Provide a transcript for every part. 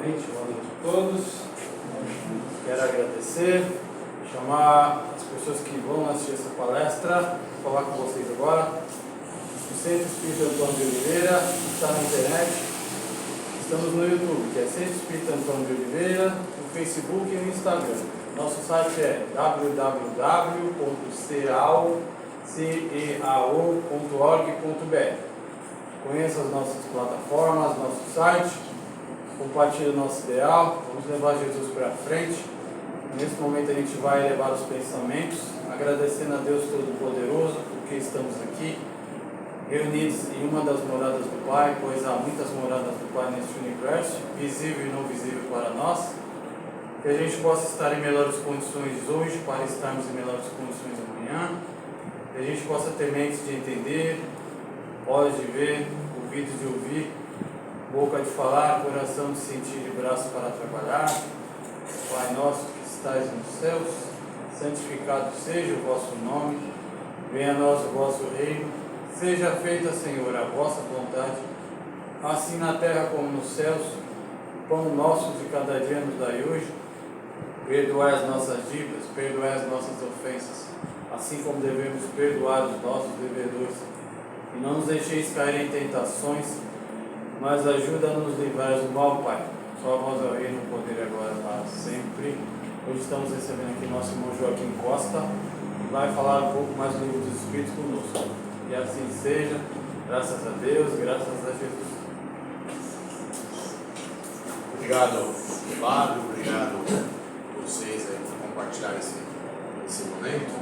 Amém. Boa noite a todos. Quero agradecer, chamar as pessoas que vão assistir essa palestra, vou falar com vocês agora. O Centro Espírita Antônio de Oliveira está na internet. Estamos no YouTube, que é Centro Espírita Antônio de Oliveira, no Facebook e no Instagram. Nosso site é www.ceao.org.br. Conheça as nossas plataformas, nosso site, compartilhe o nosso ideal, vamos levar Jesus para frente. Nesse momento a gente vai elevar os pensamentos, agradecendo a Deus Todo-Poderoso, porque estamos aqui, reunidos em uma das moradas do Pai, pois há muitas moradas do Pai neste universo, visível e não visível para nós. Que a gente possa estar em melhores condições hoje, para estarmos em melhores condições amanhã. Que a gente possa ter mentes de entender, olhos de ver, ouvidos de ouvir, boca de falar, coração de sentir e braço para trabalhar. Pai nosso que estais nos céus, santificado seja o vosso nome, venha a nós o vosso reino, seja feita, Senhor, a vossa vontade, assim na terra como nos céus. O pão nosso de cada dia nos dai hoje, perdoai as nossas dívidas, perdoai as nossas ofensas, assim como devemos perdoar os nossos devedores. E não nos deixeis cair em tentações, mas ajuda-nos a nos livrar do mal, Pai. Só a vós é o reino, o poder agora para sempre. Hoje estamos recebendo aqui nosso irmão Joaquim Costa, que vai falar um pouco mais do livro dos Espíritos conosco. E assim seja, graças a Deus, graças a Jesus. Obrigado, Fábio, obrigado a vocês aí por compartilhar esse momento.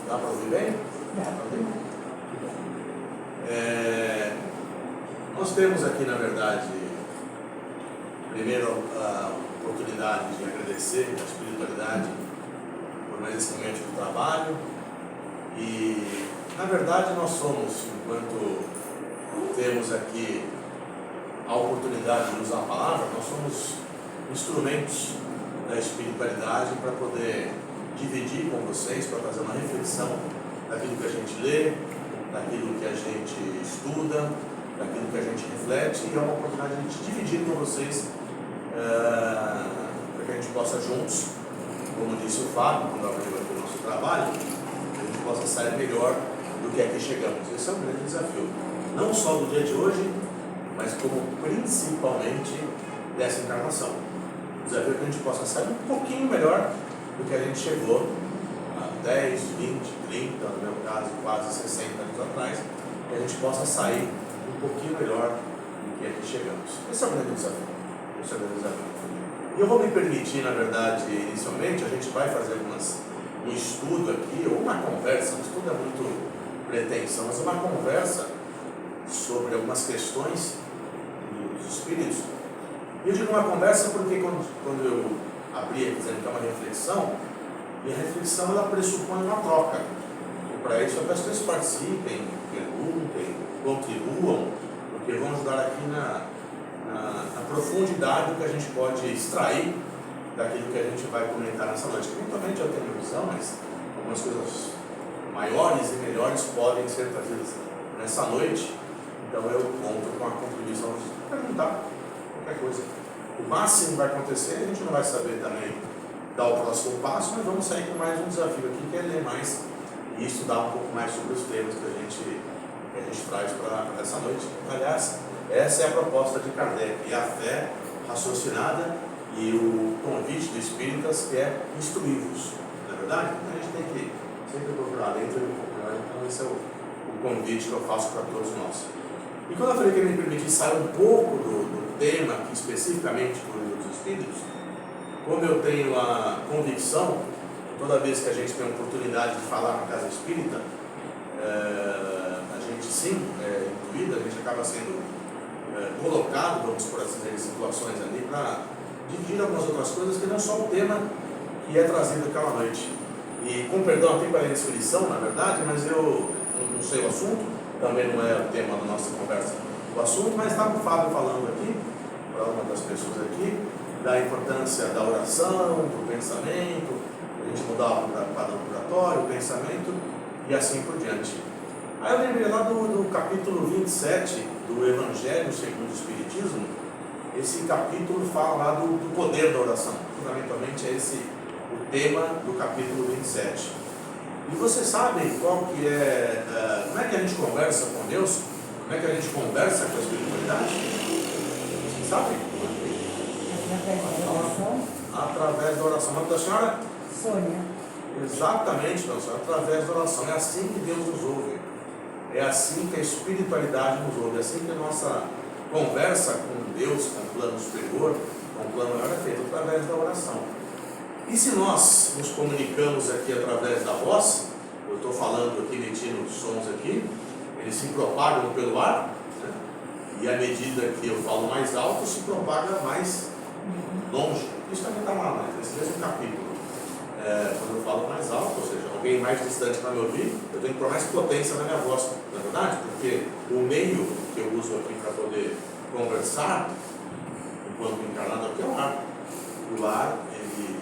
Dá para ouvir bem? Dá para ouvir? Nós temos aqui, na verdade, primeiro a oportunidade de agradecer a espiritualidade por mais esse momento de trabalho. E, na verdade, nós somos, enquanto temos aqui a oportunidade de usar a palavra, nós somos instrumentos da espiritualidade para poder dividir com vocês, para fazer uma reflexão daquilo que a gente lê, daquilo que a gente estuda, daquilo que a gente reflete, e é uma oportunidade de a gente dividir com vocês, para que a gente possa juntos, como disse o Fábio, quando abriu aqui o nosso trabalho, que a gente possa sair melhor do que aqui chegamos. Esse é um grande desafio, não só do dia de hoje, mas como principalmente dessa encarnação. O desafio é que a gente possa sair um pouquinho melhor do que a gente chegou há 10, 20, 30, no meu caso quase 60 anos atrás, que a gente possa sair um pouquinho melhor do que aqui chegamos. Esse é o grande desafio. Esse é o grande desafio. E eu vou me permitir, na verdade, inicialmente, a gente vai fazer um estudo aqui, ou uma conversa, um estudo é muito pretensão, mas uma conversa sobre algumas questões dos espíritos. E eu digo uma conversa porque quando eu abri dizendo que é uma reflexão, e a reflexão ela pressupõe uma troca. E para isso eu peço que vocês participem, perguntem, contribuam, porque vão ajudar aqui na profundidade do que a gente pode extrair daquilo que a gente vai comentar nessa noite. Eventualmente eu tenho visão, mas algumas coisas maiores e melhores podem ser trazidas nessa noite. Então eu conto com a contribuição de perguntar qualquer coisa. O máximo que vai acontecer, a gente não vai saber também dar o próximo passo, mas vamos sair com mais um desafio aqui, que é ler mais e estudar um pouco mais sobre os temas que a gente traz para essa noite. Aliás, essa é a proposta de Kardec, e a fé raciocinada e o convite do Espíritas, que é instruí-vos. Não é verdade? Então a gente tem que sempre procurar dentro e procurar. Então esse é o convite que eu faço para todos nós. E quando eu falei que me permitir sair um pouco do tema aqui especificamente do livro dos Espíritos, como eu tenho a convicção, toda vez que a gente tem a oportunidade de falar na Casa Espírita, a gente sim é incluído, a gente acaba sendo colocado, vamos por assim dizer, situações ali para dividir algumas outras coisas que não só o tema que é trazido aquela noite. E com perdão aqui pela inscrição, na verdade, mas eu não sei o assunto, também não é o tema da nossa conversa o assunto, mas estava o Fábio falando aqui, para uma das pessoas aqui, da importância da oração, do pensamento, a gente mudar para o oratório, o pensamento e assim por diante. Aí eu lembrei lá do capítulo 27 do Evangelho segundo o Espiritismo, esse capítulo fala lá do poder da oração. Fundamentalmente é esse o tema do capítulo 27. E vocês sabem qual que é, como é que a gente conversa com Deus? Como é que a gente conversa com a espiritualidade? Vocês sabem? Através da oração. Através da oração. Mas da senhora? Sônia. Exatamente, não, senhora, através da oração. É assim que Deus nos ouve. É assim que a espiritualidade nos ouve. É assim que a nossa conversa com Deus, com o plano superior, com o plano maior, é feita através da oração. E se nós nos comunicamos aqui através da voz, eu estou falando aqui, emitindo sons aqui, eles se propagam pelo ar, né? E à medida que eu falo mais alto, se propaga mais longe. Isso também está lá, nesse mesmo capítulo. Quando eu falo mais alto, ou seja, alguém mais distante para me ouvir, eu tenho que pôr mais potência na minha voz, não é verdade? Porque o meio que eu uso aqui para poder conversar, enquanto encarnado aqui, é o ar. O ar, ele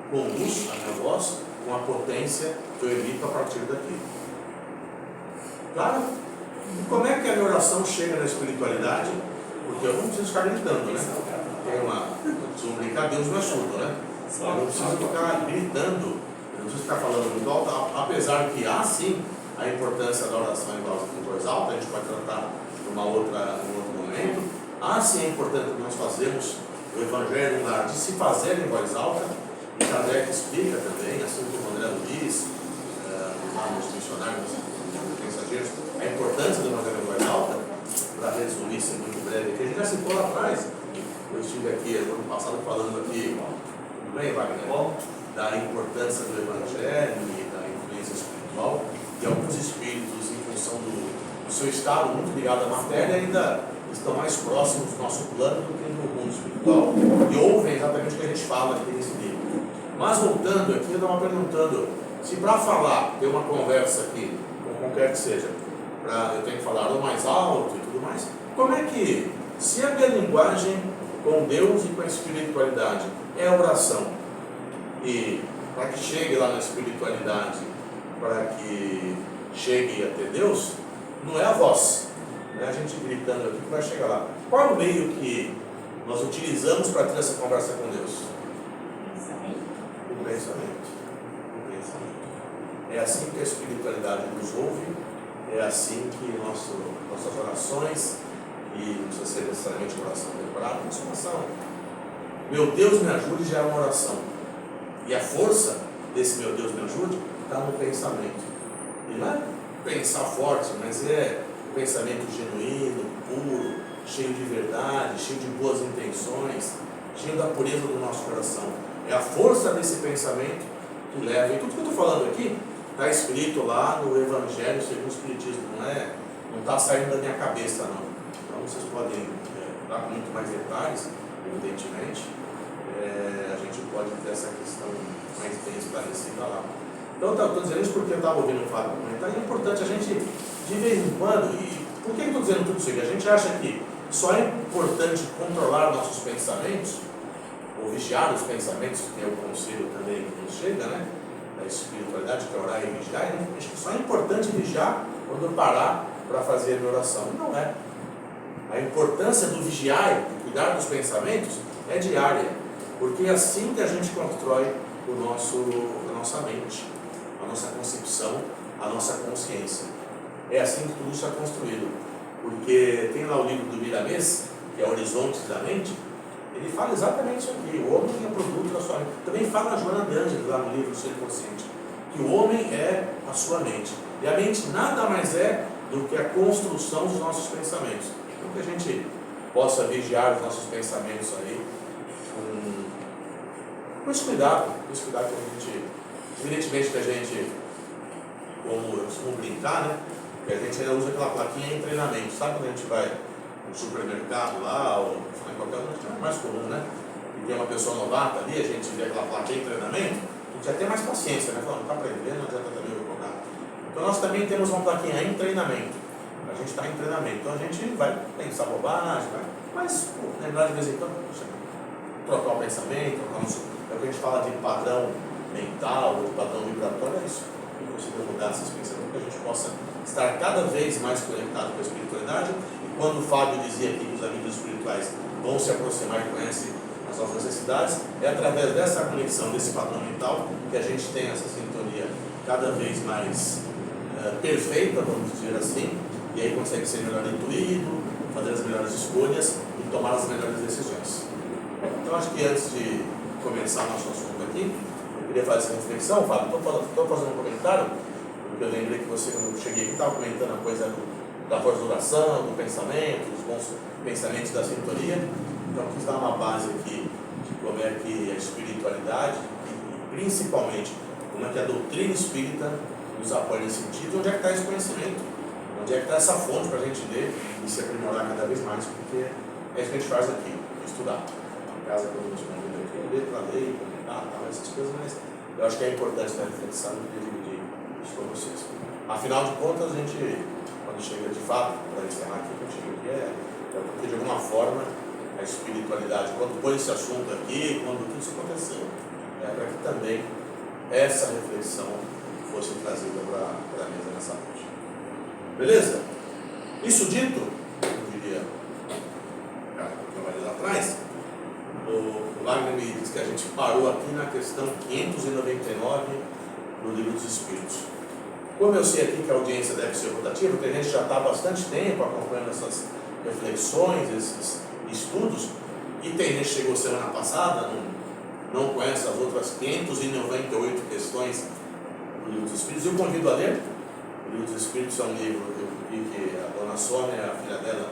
conduz a minha voz com a potência que eu emito a partir daqui. Claro? E como é que a minha oração chega na espiritualidade? Porque eu não preciso ficar gritando, né? Se não brincar, Deus não é surdo, né? Eu não preciso ficar gritando, eu não preciso ficar falando muito alto, apesar que há sim a importância da oração em voz alta, a gente pode tratar num outro momento. Há sim a importância que nós fazemos o Evangelho no lar de se fazer em voz alta, e Kardec explica também, assim como o André Luiz, lá nos missionários, nos mensageiros, a importância do Evangelho em voz alta. Para resumir isso muito breve, que a gente já citou lá atrás. Eu estive aqui no ano passado falando aqui, tudo bem, Wagner? Da importância do Evangelho e da influência espiritual, e alguns espíritos, em função do seu estado muito ligado à matéria, ainda estão mais próximos do nosso plano do que no mundo espiritual, e ouvem exatamente o que a gente fala aqui nesse livro. Mas voltando aqui, eu estava perguntando se para falar, ter uma conversa aqui, com qualquer que seja, eu tenho que falar ou mais alto e tudo mais, como é que, se a minha linguagem com Deus e com a espiritualidade é a oração, e para que chegue lá na espiritualidade, para que chegue até Deus, não é a voz, não é a gente gritando aqui que vai chegar lá. Qual é o meio que nós utilizamos para ter essa conversa com Deus? O pensamento. É assim que a espiritualidade nos ouve, é assim que nossas orações, e não precisa ser necessariamente uma oração decorada, mas uma oração. Meu Deus me ajude já é uma oração. E a força desse meu Deus me ajude está no pensamento. E não é pensar forte, mas é um pensamento genuíno, puro, cheio de verdade, cheio de boas intenções, cheio da pureza do nosso coração. É a força desse pensamento que leva. E tudo que eu estou falando aqui está escrito lá no Evangelho segundo o Espiritismo, não está saindo da minha cabeça, não. Então vocês podem dar com muito mais detalhes, evidentemente. A gente pode ter essa questão mais bem esclarecida lá. Então eu estou dizendo isso porque eu estava ouvindo o Fábio comentar, e é importante a gente, de vez em quando, e por que eu estou dizendo tudo isso aqui? A gente acha que só é importante controlar nossos pensamentos, ou vigiar os pensamentos, que é o conselho também que nos chega, né? Da espiritualidade, que é orar e vigiar. E acho que só é importante vigiar quando eu parar para fazer a minha oração. E não é. A importância do vigiar e cuidar dos pensamentos é diária, porque é assim que a gente constrói a nossa mente, a nossa concepção, a nossa consciência. É assim que tudo isso é construído. Porque tem lá o livro do Miramês, que é Horizontes da Mente, ele fala exatamente isso aqui: o homem é produto da sua mente. Também fala a Joana de Ângeles lá no livro do Ser Consciente, que o homem é a sua mente. E a mente nada mais é do que a construção dos nossos pensamentos. Então que a gente possa vigiar os nossos pensamentos aí com esse cuidado que a gente, evidentemente que a gente, como eu costumo brincar, né? Que a gente ainda usa aquela plaquinha em treinamento. Sabe quando a gente vai no supermercado lá, ou em qualquer lugar, é mais comum, né? E tem uma pessoa novata ali, a gente vê aquela plaquinha em treinamento, a gente já tem mais paciência, né? Fala, não está aprendendo, não adianta também eu colocar. Então nós também temos uma plaquinha em treinamento. A gente está em treinamento, então a gente vai pensar bobagem, mas lembrar de vez em quando, trocar o pensamento, é o que a gente fala de padrão mental, de padrão vibratório, é isso. que consiga mudar esses pensamentos, que a gente possa estar cada vez mais conectado com a espiritualidade. E quando o Fábio dizia aqui que os amigos espirituais vão se aproximar e conhecem as nossas necessidades, é através dessa conexão, desse padrão mental, que a gente tem essa sintonia cada vez mais perfeita, vamos dizer assim, e aí consegue ser melhor intuído, fazer as melhores escolhas e tomar as melhores decisões. Então acho que antes de começar nosso assunto aqui, eu queria fazer essa reflexão, Fábio. Estou fazendo um comentário, porque eu lembrei que você, quando eu cheguei aqui, estava comentando a coisa da voz da oração, do pensamento, dos bons pensamentos da sintonia. Então quis dar uma base aqui de como é que a espiritualidade, e principalmente como é que a doutrina espírita nos apoia nesse sentido, onde é que está esse conhecimento, onde é que está essa fonte para a gente ler e se aprimorar cada vez mais, porque é isso que a gente faz aqui, estudar. Em casa, quando a gente convida aqui, ler para ler, comentar, essas coisas, mas eu acho que é importante essa reflexão e dividir isso com vocês. Afinal de contas, a gente, quando chega de fato, para encerrar aqui, quando chega aqui, é porque de alguma forma a espiritualidade, quando põe esse assunto aqui, quando tudo isso aconteceu, é para que também essa reflexão fosse trazida para a mesa nessa noite. Beleza? Isso dito, eu diria, mais atrás, o Wagner me disse que a gente parou aqui na questão 599 do Livro dos Espíritos. Como eu sei aqui que a audiência deve ser rotativa, porque a gente já está há bastante tempo acompanhando essas reflexões, esses estudos, e tem gente que chegou semana passada, não conhece as outras 598 questões do Livro dos Espíritos. Eu convido a ler. O Livro dos Espíritos é um livro, eu vi que a dona Sônia e a filha dela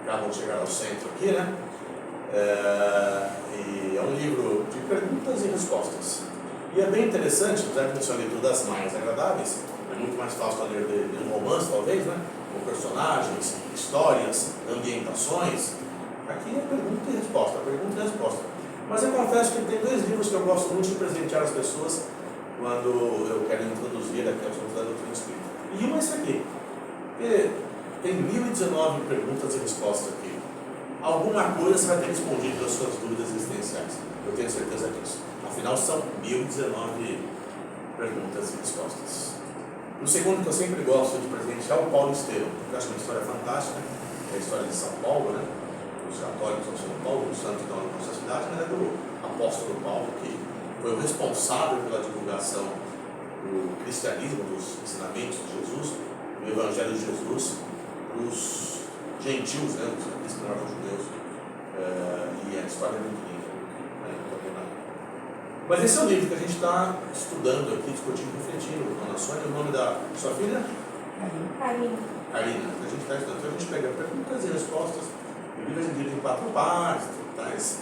acabam de chegar ao centro aqui, né? E é um livro de perguntas e respostas. E é bem interessante, apesar de não ser uma leitura das mais agradáveis, é muito mais fácil ler de um romance, talvez, né? Com personagens, histórias, ambientações. Aqui é pergunta e resposta, pergunta e resposta. Mas eu confesso que tem dois livros que eu gosto muito de presentear as pessoas quando eu quero introduzir aqui a assunto da doutrina espírita. E um é esse aqui. Porque tem 1019 perguntas e respostas aqui. Alguma coisa você vai ter respondido das suas dúvidas existenciais. Eu tenho certeza disso. Afinal, são 1019 perguntas e respostas. O segundo que eu sempre gosto de presentear é o Paulo Estevam. Eu acho uma história fantástica. É a história de São Paulo, né? Os católicos de São Paulo, o santo da nossa cidade, mas é do apóstolo Paulo, que foi o responsável pela divulgação do cristianismo, dos ensinamentos de Jesus, do Evangelho de Jesus, para os gentios, né, os que não eram judeus. E a história é muito linda. Mas esse é o livro que a gente está estudando aqui, discutindo, refletindo. Dona Sônia, o nome da sua filha? Karina. Karina. A gente está estudando. Então a gente pega perguntas e respostas. O livro é dividido em 4 partes, traz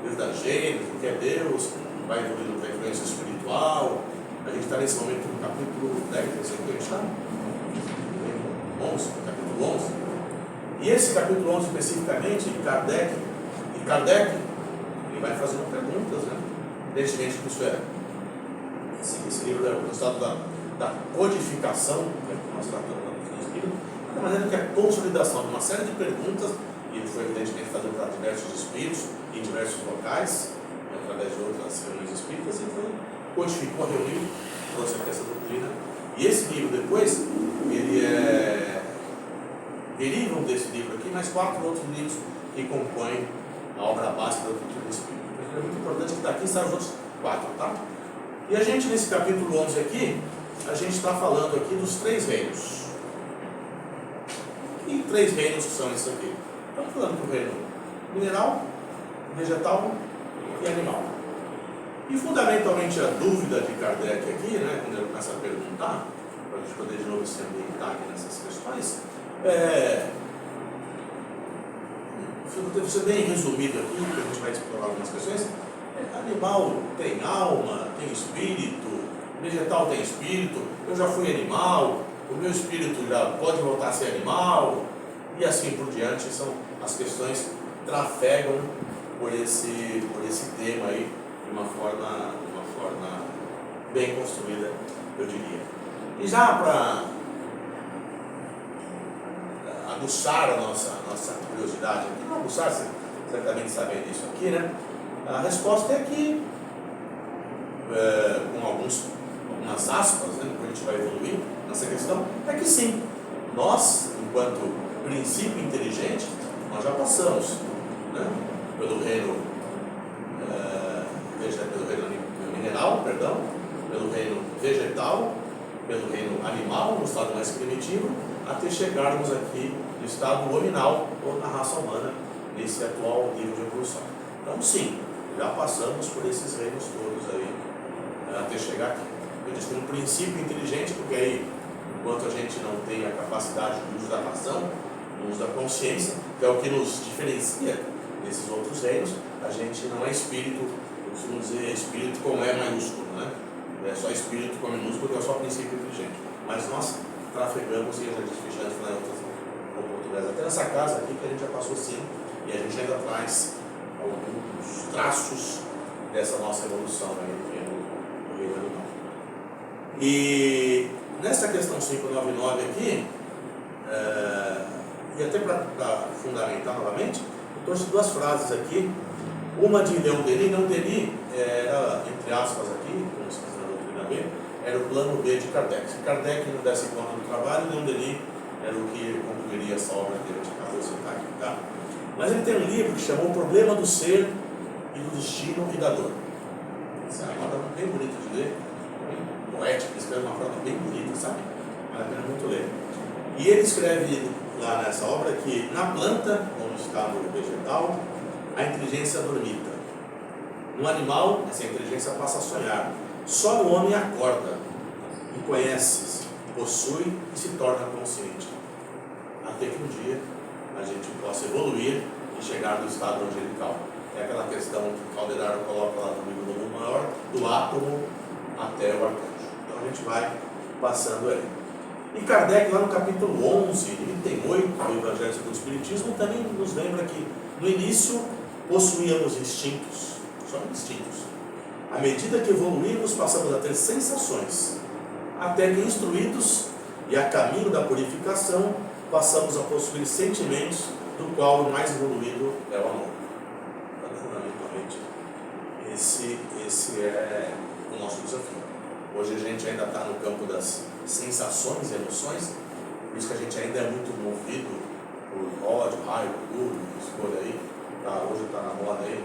desde a Gênesis, o que é Deus, vai evoluindo para a influência espiritual. A gente está nesse momento no capítulo 10, não sei o que a gente está? 11, capítulo 11. E esse capítulo 11 especificamente, Kardec, ele vai fazendo perguntas, né? Evidentemente que isso é, esse livro é o resultado da codificação, né, que nós tratamos na doutrina espírita, de maneira que a consolidação de uma série de perguntas, e ele foi evidentemente fazendo para diversos espíritos, em diversos locais, através de outras reuniões espíritas, e foi, codificou, reuniu, trouxe aqui essa doutrina. E esse livro depois, ele derivam desse livro aqui, mais 4 outros livros que compõem a obra básica da doutrina espírita. É muito importante que daqui saiam os outros 4, tá? E a gente, nesse capítulo 11 aqui, a gente está falando aqui dos 3 reinos. E 3 reinos que são esses aqui? Estamos falando do reino mineral, vegetal e animal. E fundamentalmente a dúvida de Kardec aqui, né, quando ele começa a perguntar, para a gente poder de novo se ambientar aqui nessas questões, vou ser bem resumido aqui, porque a gente vai explorar algumas questões. Animal tem alma, tem espírito, vegetal tem espírito, eu já fui animal, o meu espírito já pode voltar a ser animal, e assim por diante. São as questões que trafegam por esse tema aí, de uma forma bem construída, eu diria. E já para aguçar a nossa curiosidade, não aguçar, você certamente saber disso aqui, né? A resposta é que, com alguns umas aspas, né, depois a gente vai evoluir nessa questão, é que sim, nós, enquanto princípio inteligente, nós já passamos, né, pelo reino mineral, perdão, pelo reino vegetal, pelo reino animal, no estado mais primitivo, até chegarmos aqui no estado nominal, ou na raça humana, nesse atual nível de evolução. Então sim, já passamos por esses reinos todos aí, até chegar aqui. Eu disse que um princípio inteligente, porque aí, enquanto a gente não tem a capacidade do uso da razão, do uso da consciência, que é o que nos diferencia desses outros reinos, a gente não é espírito, eu costumo dizer espírito com E maiúsculo, né? É só espírito com minúsculo, que é só princípio inteligente. Mas nós trafegamos e a gente fechando em outras oportunidades. Até nessa casa aqui que a gente já passou sim, e a gente ainda traz alguns traços dessa nossa evolução aí no reino animal. E nessa questão 599 aqui, e até para fundamentar novamente, eu trouxe duas frases aqui. Uma de Leon Denis. Leon Denis era, entre aspas aqui, como se diz na doutrina B, era o plano B de Kardec. Se Kardec não desse conta do trabalho, Leon Denis era o que concluiria essa obra dele, de acabou de citar aqui, tá? Mas ele tem um livro que chamou O Problema do Ser e do Destino e da Dor. Essa é uma forma bem bonita de ler, bem poética, ele escreve uma forma bem bonita, sabe? Vale a pena muito ler. E ele escreve lá nessa obra que na planta, ou no estado vegetal, a inteligência dormita. No animal, essa inteligência passa a sonhar. Só no homem acorda e conhece-se, possui e se torna consciente. Até que um dia a gente possa evoluir e chegar no estado angelical. É aquela questão que Calderaro coloca lá no livro do Mundo Maior, do átomo até o arcanjo. Então a gente vai passando aí. E Kardec, lá no capítulo 11, item 8 do Evangelho segundo o Espiritismo, também nos lembra que no início possuíamos instintos, só instintos. À medida que evoluímos, passamos a ter sensações, até que instruídos e a caminho da purificação, passamos a possuir sentimentos, do qual o mais evoluído é o amor. Então, fundamentalmente, esse é o nosso desafio. Hoje a gente ainda está no campo das sensações e emoções, por isso que a gente ainda é muito movido por ódio, raiva, orgulho, escolha aí. Hoje está na moda aí,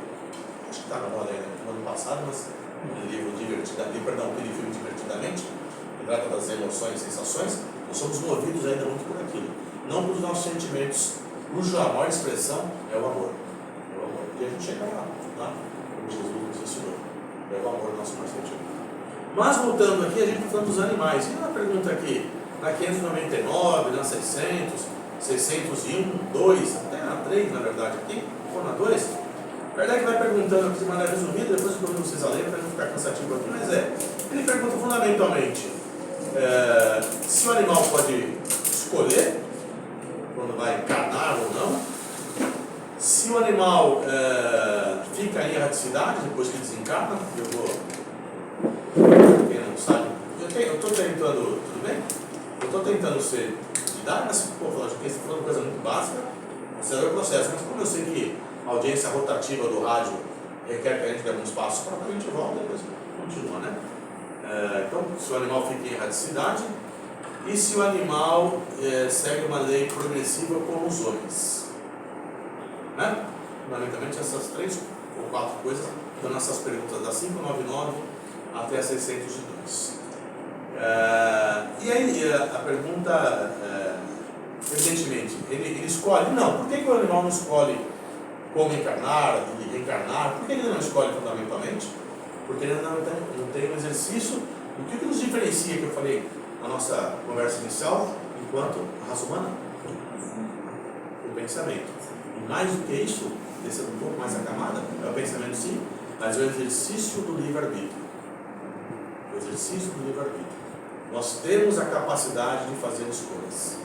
acho que está na moda aí no ano passado, mas no livro aquele filme Divertidamente, que trata das emoções e sensações, nós somos movidos ainda muito por aquilo, não pelos nossos sentimentos, cuja maior expressão é o amor. É o amor. E a gente chega lá, como Jesus nos ensinou. É o amor nosso maior sentimento. Mas voltando aqui, a gente está falando dos animais. E uma pergunta aqui, na 599, na 600, 601, 2, até na 3, na verdade, aqui, ou na 2, Kardec vai perguntando aqui de maneira resumida, depois eu convido vocês a lerem para não ficar cansativo aqui, mas ele pergunta fundamentalmente se o animal pode escolher quando vai encarnar ou não, se o animal fica em erraticidade depois que desencarna. Quem não sabe, eu estou tentando, tudo bem? Eu estou tentando ser didático, mas falando de uma coisa muito básica, esse é o processo. Mas como eu sei que a audiência rotativa do rádio requer que a gente dê alguns passos para a gente volta e depois continua, né? Então, se o animal fica em erraticidade e se o animal segue uma lei progressiva como os homens, né? Fundamentalmente essas 3 ou 4 coisas estão nessas perguntas da 599 até a 602. E aí a pergunta, evidentemente, ele escolhe? Não, por que o animal não escolhe como encarnar e reencarnar? Por que ele não escolhe fundamentalmente? Porque ele não tem um exercício. O que nos diferencia, que eu falei na nossa conversa inicial, enquanto raça humana? O pensamento. E mais do que isso, descendo um pouco mais a camada, é o pensamento sim, mas é o exercício do livre-arbítrio. O exercício do livre-arbítrio. Nós temos a capacidade de fazer escolhas.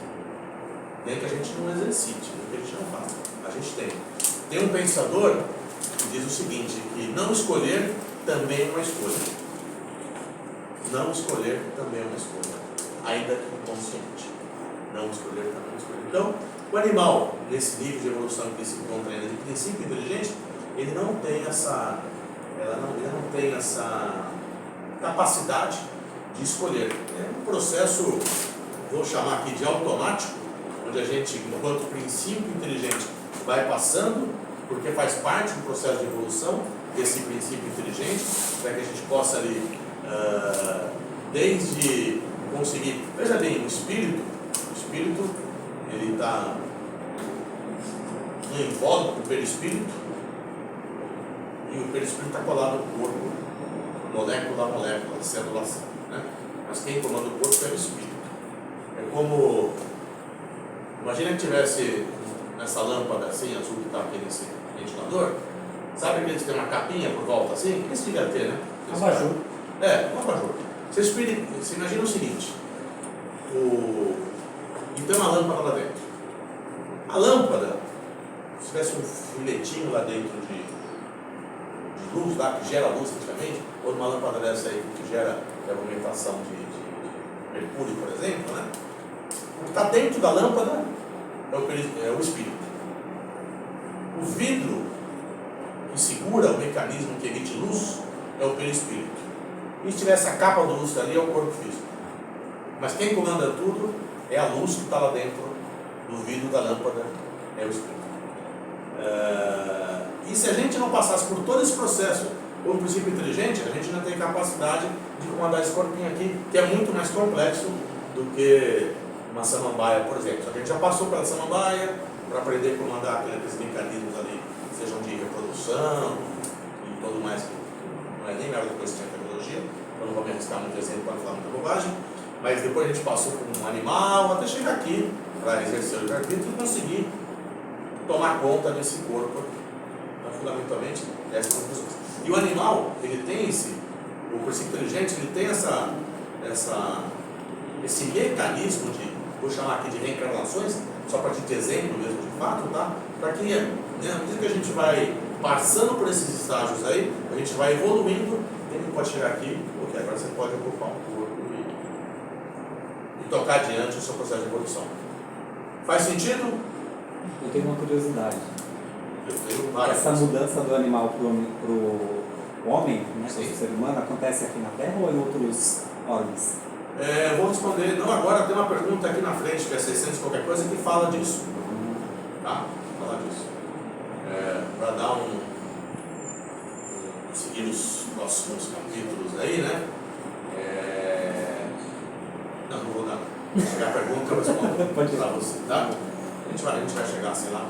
Nem que a gente não exercite, nem que a gente não faça. A gente tem. Tem um pensador que diz o seguinte, que não escolher também é uma escolha. Não escolher também é uma escolha. Ainda que inconsciente. Não escolher também é uma escolha. Então, o animal, nesse nível de evolução que se encontra ainda de princípio inteligente, ele não tem essa capacidade de escolher. É um processo, vou chamar aqui de automático, onde a gente, enquanto princípio inteligente, vai passando, porque faz parte do processo de evolução desse princípio inteligente, para que a gente possa ali, desde conseguir, veja bem, o espírito ele está no invólucro do perispírito, e o perispírito está colado no corpo, molécula a molécula, célula a célula, né? Mas quem comanda o corpo é o espírito. É como, imagina que tivesse nessa lâmpada assim, azul que está aqui nesse ventilador, sabe que eles têm uma capinha por volta assim? Esse devia ter, né? Abajur. Um abajur. Você imagina o seguinte, e tem uma lâmpada lá dentro. A lâmpada, se tivesse um filetinho lá dentro de luz, lá, que gera luz antigamente, ou uma lâmpada dessa aí que gera movimentação de mercúrio, por exemplo, né? O que está dentro da lâmpada é o espírito. O vidro que segura o mecanismo que emite luz é o perispírito. E se tiver essa capa de luz ali, é o corpo físico. Mas quem comanda tudo é a luz que está lá dentro do vidro da lâmpada, é o espírito. E se a gente não passasse por todo esse processo, o princípio inteligente, a gente não tem capacidade de comandar esse corpinho aqui, que é muito mais complexo do que uma samambaia, por exemplo. Só que a gente já passou pela samambaia para aprender a comandar aqueles mecanismos ali, sejam de reprodução e tudo mais, que não é nem melhor do que isso de tecnologia, eu não vou me arriscar muito exemplo para não falar muita bobagem, mas depois a gente passou por um animal até chegar aqui para exercer o livre-arbítrio e conseguir tomar conta desse corpo. Então, fundamentalmente, essas conclusões. E o animal, ele tem o princípio inteligente, ele tem esse mecanismo de, vou chamar aqui de reencarnações, só para título de exemplo mesmo, de fato, tá? Para que, né, à medida que a gente vai passando por esses estágios aí, a gente vai evoluindo, ele pode chegar aqui, porque agora você pode ocupar um corpo e tocar adiante o seu processo de evolução. Faz sentido? Eu tenho uma curiosidade. Eu tenho várias. Essa mudança do animal para o homem, né, para o ser humano, acontece aqui na Terra ou em outros órgãos? Vou responder, não agora, tem uma pergunta aqui na frente, que é 600 qualquer coisa, que fala disso. Tá? Fala disso. Para dar seguir os próximos capítulos aí, né? Não vou dar. Se tiver pergunta, eu respondo para você, tá? A gente vai chegar, sei lá,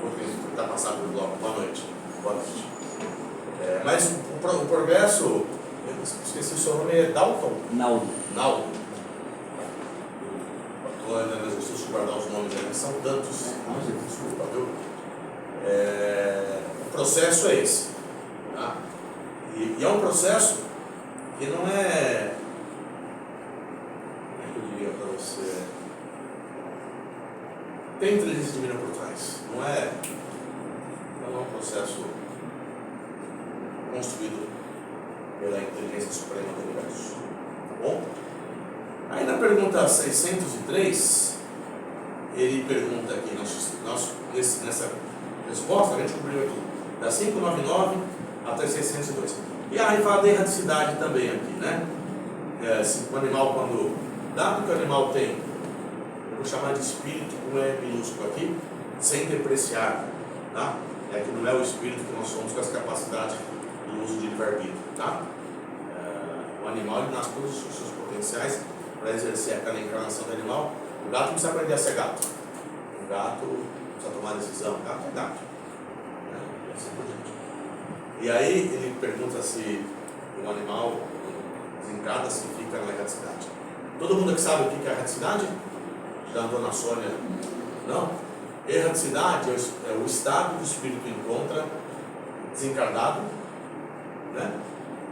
porque está passado pelo bloco. Boa noite. Boa noite. Mas o progresso, eu esqueci o seu nome, é Dalton? Naldo. Estou ainda no exercício de guardar os nomes, eles são tantos. Desculpa, viu? O processo é esse. Tá? E é um processo que não é. Como é que eu diria para você? Tem inteligência divina por trás. Não é um processo construído pela inteligência suprema do universo. Tá bom? Aí na pergunta 603, ele pergunta aqui, nessa resposta, a gente cobriu aqui, da 599 até 602. E aí fala da erraticidade também aqui, né? O animal, dado que o animal tem, eu vou chamar de espírito, com E minúsculo aqui, sem depreciar, tá? Que não é o espírito que nós somos com as capacidades do uso de livre-arbítrio, tá? O animal, ele nasce com todos os seus potenciais para exercer aquela encarnação do animal. O gato não precisa aprender a ser gato. O gato precisa tomar decisão. O gato é gato. E assim por diante. E aí ele pergunta se um animal desencarna, se fica na erraticidade. Todo mundo aqui sabe o que é erraticidade? Da dona Sônia? Não? Erraticidade é o estado que o espírito encontra desencarnado, né?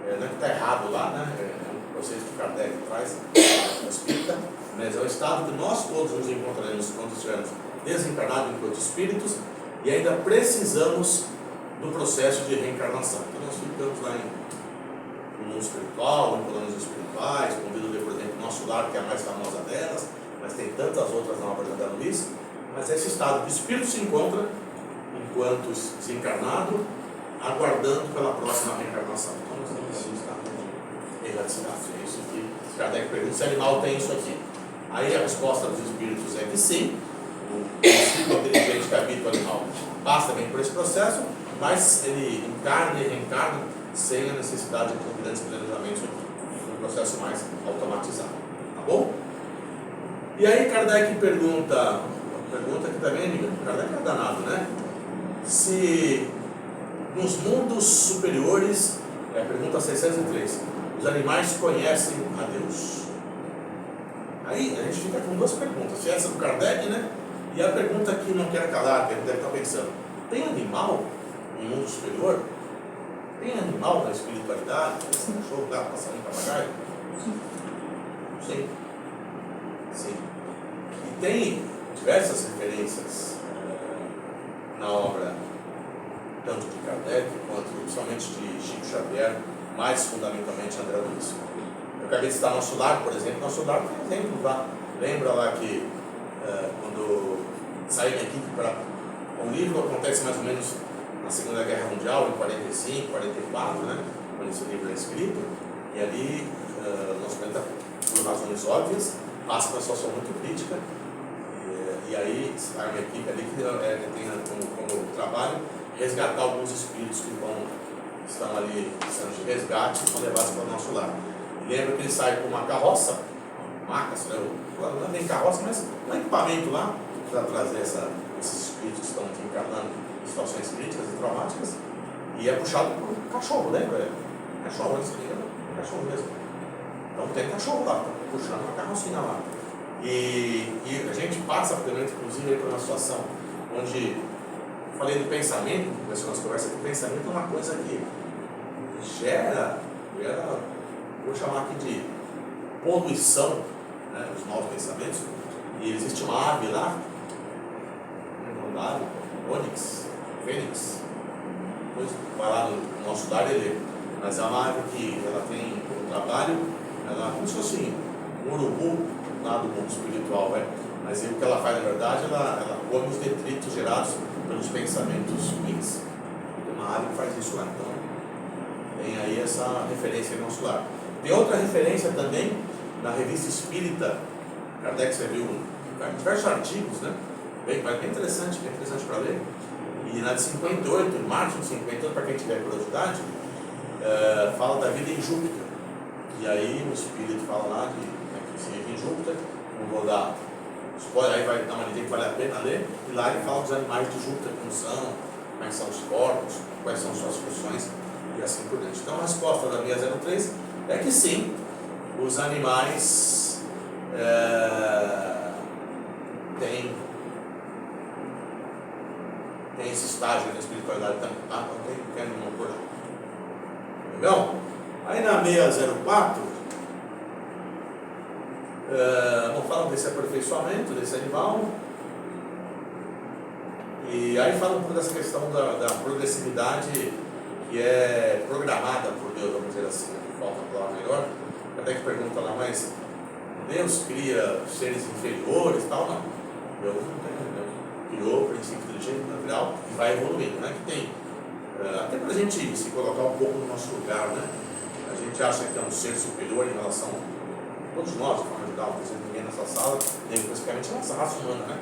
Não é que está errado lá, né? É um processo que Kardec traz, espírita, mas é o estado que nós todos nos encontraremos quando estivermos desencarnados enquanto espíritos e ainda precisamos do processo de reencarnação. Então nós ficamos lá no mundo espiritual, em planos espirituais, convido a ler, por exemplo, Nosso Lar, que é a mais famosa delas, mas tem tantas outras na obra da Luiz. Mas esse estado de espírito se encontra enquanto desencarnado, aguardando pela próxima reencarnação. Então nós estamos nesse estado de erraticidade. É isso que Kardec pergunta, se animal tem isso aqui. Aí a resposta dos espíritos é que sim, o espírito inteligente que habita o animal passa também por esse processo, mas ele encarna e reencarna sem a necessidade de grandes planejamentos aqui. Um processo mais automatizado. Tá bom? E aí Kardec pergunta que também, Kardec é danado, né? Se nos mundos superiores, é a pergunta 603, os animais conhecem a Deus. Aí a gente fica com duas perguntas, essa do Kardec, né? E a pergunta que não quer calar, que ele deve estar pensando, tem animal no mundo superior? Tem animal na espiritualidade? Tem cachorro, gato, passarinho, papagaio? Sim. Sim. E tem diversas referências na obra, tanto de Kardec quanto principalmente de Chico Xavier, mais fundamentalmente André Luiz. Eu acabei de citar Nosso Lar, por exemplo. Nosso Lar tem exemplo lá. Lembra lá que quando saiu minha equipe para o livro, acontece mais ou menos na Segunda Guerra Mundial, em 45, 44, né? Quando esse livro é escrito, e ali nosso planeta, por razões óbvias, passa por uma situação muito crítica, e aí a minha equipe ali que tem como trabalho resgatar alguns espíritos que estão ali sendo de resgate e são levados para o nosso lar. E lembra que ele sai com uma carroça, macas, né? Não é nem carroça, mas um equipamento lá para trazer esses espíritos que estão encarnando em situações críticas e traumáticas, e é puxado por um cachorro, lembra? Cachorro, não se engano, cachorro mesmo. Então tem cachorro lá, tá puxando uma carrocinha lá. E a gente passa, inclusive, por uma situação onde, falei do pensamento, nessa nossa conversa, que o pensamento é uma coisa que gera, vou chamar aqui de poluição, né, dos maus pensamentos. E existe uma ave lá, Ônix, Fênix, depois vai lá no nosso lar e lê. Mas é uma ave que ela tem um trabalho, ela como se fosse um urubu lá do mundo espiritual, mas o que ela faz na verdade, ela come os detritos gerados pelos pensamentos ruins. Tem uma ave que faz isso lá, então tem aí essa referência em Nosso Lar. Tem outra referência também na Revista Espírita. Kardec escreveu diversos artigos, né? Bem interessante para ler. E na de 58, em março de 58, para quem tiver curiosidade, fala da vida em Júpiter. E aí o Espírito fala lá que se vive em Júpiter. Não vou dar spoiler, aí vai dar uma ideia que vale a pena ler. E lá ele fala dos animais de Júpiter, como são, quais são os corpos, quais são suas funções e assim por diante. Então a resposta da 603 é que sim, os animais têm esse estágio da espiritualidade também, tá? Não tem nenhuma por lá. Legal? Aí na 604, falam desse aperfeiçoamento desse animal, e aí falam um pouco dessa questão da progressividade que é programada por Deus, vamos dizer assim, falta uma palavra melhor. Até que pergunta lá, mas Deus cria seres inferiores e tal? Não. Deus não tem, Deus criou o princípio inteligente natural e vai evoluindo, né? Que tem, até para a gente se colocar um pouco no nosso lugar, né? A gente acha que é um ser superior em relação a todos nós, para ajudar, por exemplo, ninguém nessa sala, nem basicamente a nossa raça humana, né?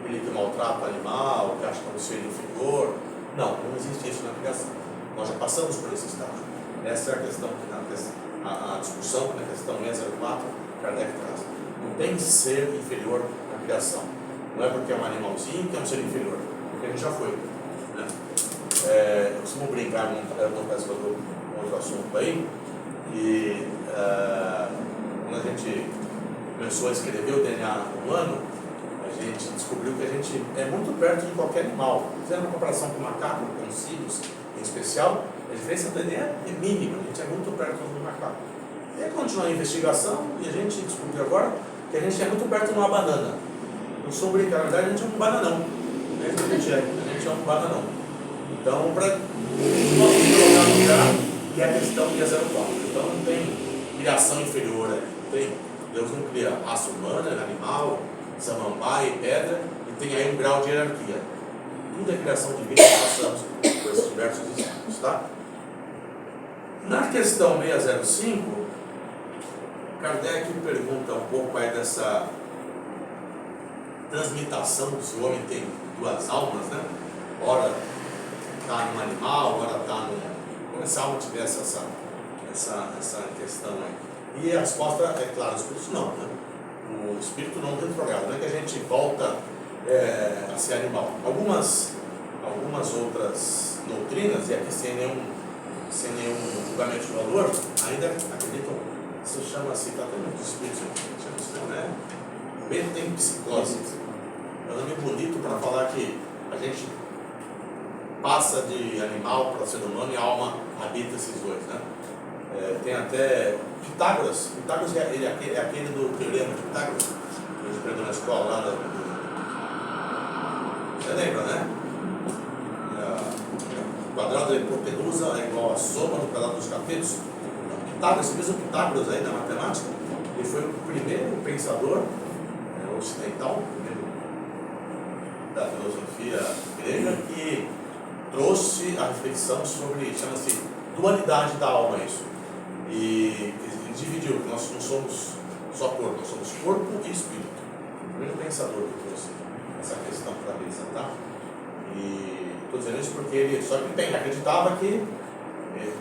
Aquele que maltrata o animal, que acha que é um ser inferior. Não existe isso na criação. Nós já passamos por esse estágio. Essa é a questão, a discussão na questão 604, Kardec traz. Não tem ser inferior na criação. Não é porque é um animalzinho que é um ser inferior, porque a gente já foi. Né? Eu costumo brincar com outro assunto aí, e quando a gente começou a escrever o DNA humano, a gente descobriu que a gente é muito perto de qualquer animal. Fizendo uma comparação com o macaco, com os cílios em especial, a diferença do DNA é mínima, a gente é muito perto do macaco. E aí continua a investigação e a gente descobriu agora que a gente é muito perto de uma banana. Não sou brincar, na verdade a gente é um bananão. A gente é um bananão. Então, para nós colocar no lugar, que é a questão 604. Então não tem criação inferior aí. Não tem, Deus não cria raça humana, animal, samambaia e pedra, e tem aí um grau de hierarquia. Tudo é criação de vida, nós passamos por esses diversos exemplos, tá? Na questão 605, Kardec pergunta um pouco aí dessa transmutação, se o homem tem duas almas, né? Ora está num animal, ora está num... Como se a alma tivesse essa questão aí. E a resposta é clara, o espírito não, né? O espírito não retrograda, não é que a gente volta a ser animal. Algumas outras doutrinas, e aqui sem nenhum julgamento de valor, ainda acreditam, se chama-se, está tendo muito espírito, chama-se, né? Bento tem psicose. É um nome bonito para falar que a gente passa de animal para ser humano e a alma habita esses dois, né? Tem até Pitágoras ele é aquele do teorema de Pitágoras, que a gente aprendeu na escola lá você lembra, né? O quadrado da hipotenusa é igual a soma do quadrado dos catetos. Pitágoras, esse mesmo Pitágoras aí da matemática, ele foi o primeiro pensador ocidental, primeiro da filosofia grega, que trouxe a reflexão sobre, chama-se dualidade da alma, isso. E ele dividiu, que nós não somos só corpo, nós somos corpo e espírito. O primeiro pensador que trouxe essa questão para a mesa, tá? E estou dizendo isso porque ele acreditava que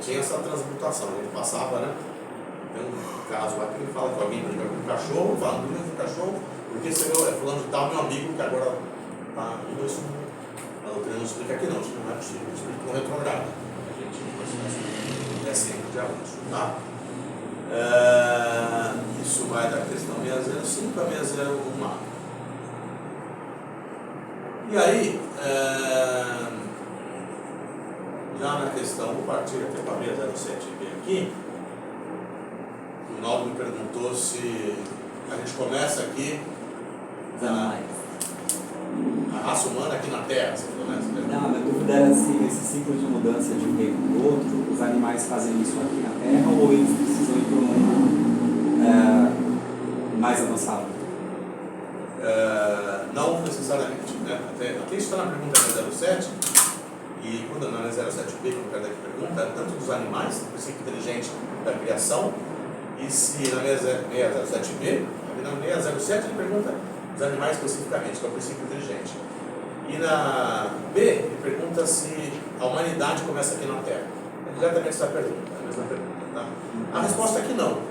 tinha essa transmutação, ele passava, né? Tem um caso lá que ele fala que alguém briga com um cachorro, fala, briga com um cachorro, porque você é fulano de tal, meu amigo, que agora está. Isso a doutrina não explica aqui não, isso não é possível, o espírito não retrograda. A gente não é sempre de avanço, tá? Isso vai da questão 605 a 601A. E aí, já na questão, vou partir até para a 607B aqui, o Naldo me perguntou se a gente começa aqui a raça humana aqui na Terra, você falou, né? Não, a minha dúvida era se nesse ciclo de mudança de um reino para o outro, os animais fazem isso aqui na Terra ou eles precisam ir para um mundo mais avançado? Não necessariamente, né? Até isso está na pergunta 07, e quando na 07B, como o Kardec pergunta, tanto dos animais, o princípio inteligente da criação, e se na 607B, na 607 ele pergunta dos animais especificamente, que é o princípio inteligente. E na B, ele pergunta se a humanidade começa aqui na Terra. É exatamente essa pergunta, a mesma pergunta, tá? A resposta é que não.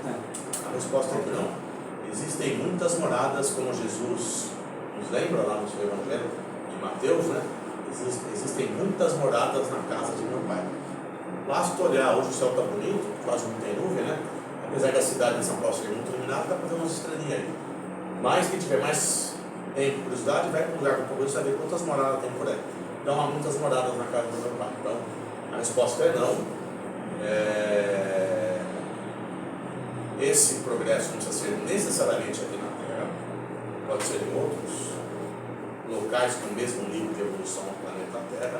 A resposta é que não. Existem muitas moradas, como Jesus nos lembra lá no seu Evangelho de Mateus, né? Existem muitas moradas na casa de meu Pai. Basta olhar, hoje o céu está bonito, quase não tem nuvem, né? Apesar da cidade de São Paulo ser muito iluminada, dá para ver umas estrelinhas aí. Mas quem tiver mais tempo, curiosidade, vai para um lugar com pouco de saber quantas moradas tem por aí. Então há muitas moradas na casa do meu pai. Então a resposta é não. Esse progresso não precisa ser necessariamente aqui na Terra, pode ser em outros locais com o mesmo livro de evolução do planeta Terra.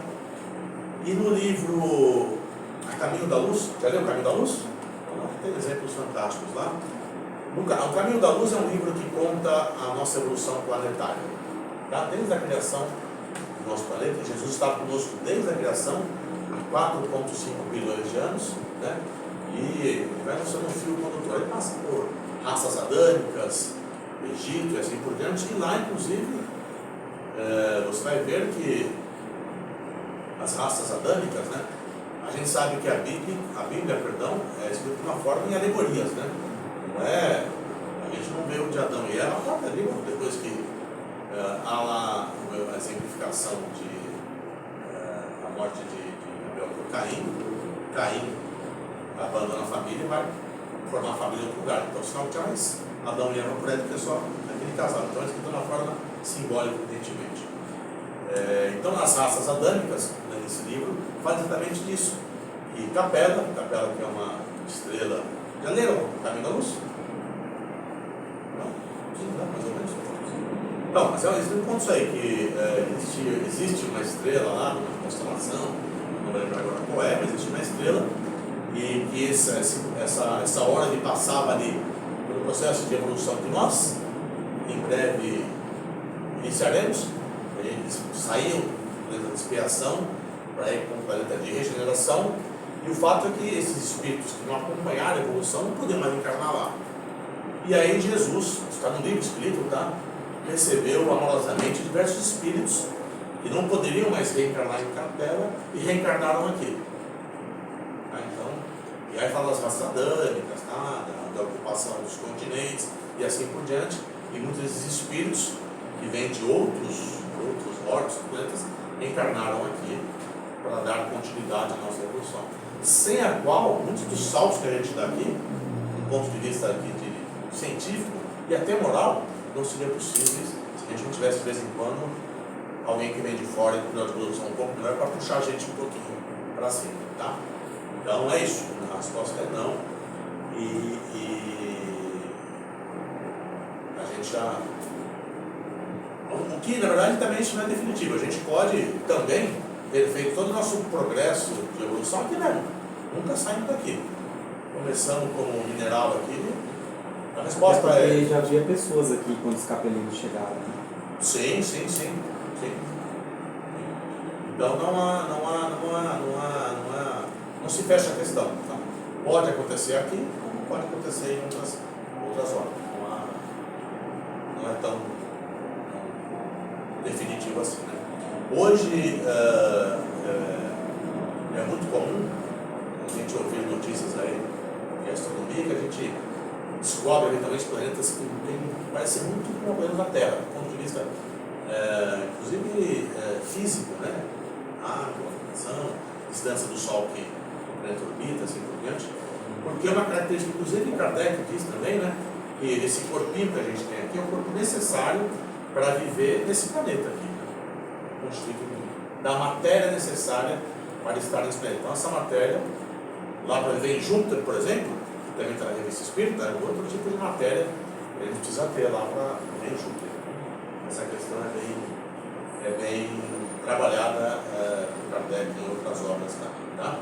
E no livro A Caminho da Luz, já leu O Caminho da Luz? Tem exemplos fantásticos lá. O Caminho da Luz é um livro que conta a nossa evolução planetária, tá? Desde a criação do nosso planeta. Jesus está conosco desde a criação, há 4,5 bilhões de anos, né? E ele vai mostrando um fio condutor. Ele passa por raças adâmicas, Egito e assim por diante. E lá, inclusive, você vai ver que as raças adâmicas, né? A gente sabe que a Bíblia, é escrita de uma forma em alegorias, né? Não é, a gente não vê o de Adão e Eva, a própria Bíblia, depois que há lá a exemplificação a morte de Abel por Caim abandona a família e vai formar a família em outro lugar. Então, se não tinha mais Adão e Eva por aí, porque é só aquele casal. Então, é escrito de uma forma simbólica, evidentemente. Então, as raças adâmicas, nesse livro, fala exatamente disso. E Capela que é uma estrela. Já leram O Caminho da Luz? Não? Sim, não, mais ou menos. Não, mas eles não contam isso aí, que existe uma estrela lá, uma constelação, não vou lembrar agora qual é, mas existe uma estrela, e que essa hora de passava ali pelo processo de evolução que nós, em breve, iniciaremos. Eles saíam da expiação para ir para um planeta de regeneração, e o fato é que esses espíritos que não acompanharam a evolução não podem mais encarnar lá. E aí Jesus, está no livro escrito, tá? Recebeu amorosamente diversos espíritos que não poderiam mais reencarnar em capela e reencarnaram aqui. Tá? Então, e aí fala das raças adâmicas, tá? Da ocupação dos continentes e assim por diante. E muitos desses espíritos que vêm de outros ortos, planetas, encarnaram aqui para dar continuidade à nossa evolução. Sem a qual, muitos dos saltos que a gente dá aqui, do ponto de vista aqui de científico e até moral, não seria possível se a gente não tivesse de vez em quando alguém que vem de fora e com uma evolução um pouco melhor para puxar a gente um pouquinho para cima, tá? Então é isso, a resposta é não. E a gente já... O que na verdade também isso não é definitivo. A gente pode também ter feito todo o nosso progresso de evolução aqui mesmo, nunca saindo daqui. Começando como mineral aqui, a resposta é... já havia pessoas aqui quando os capelinos chegaram, né? Sim. Então não se fecha a questão. Tá? Pode acontecer aqui, como pode acontecer em outras horas. Não é tão definitivo assim, né? Hoje é muito comum a gente ouvir notícias aí de astronomia que a gente descobre eventualmente planetas que parecem muito com planetas da Terra, do ponto de vista inclusive físico, né? Água, ação, distância do Sol que o planeta orbita, assim por diante. Porque é uma característica, inclusive Kardec diz também, né? Que esse corpinho que a gente tem aqui é um corpo necessário para viver nesse planeta aqui, né? Constituído da matéria necessária para estar nesse planeta. Então essa matéria, lá para viver em Júpiter, por exemplo, também está na revista Espírita, é outro tipo de matéria que a gente precisa ter lá para viver em Júpiter. Essa questão é bem trabalhada por Kardec em outras obras também, tá?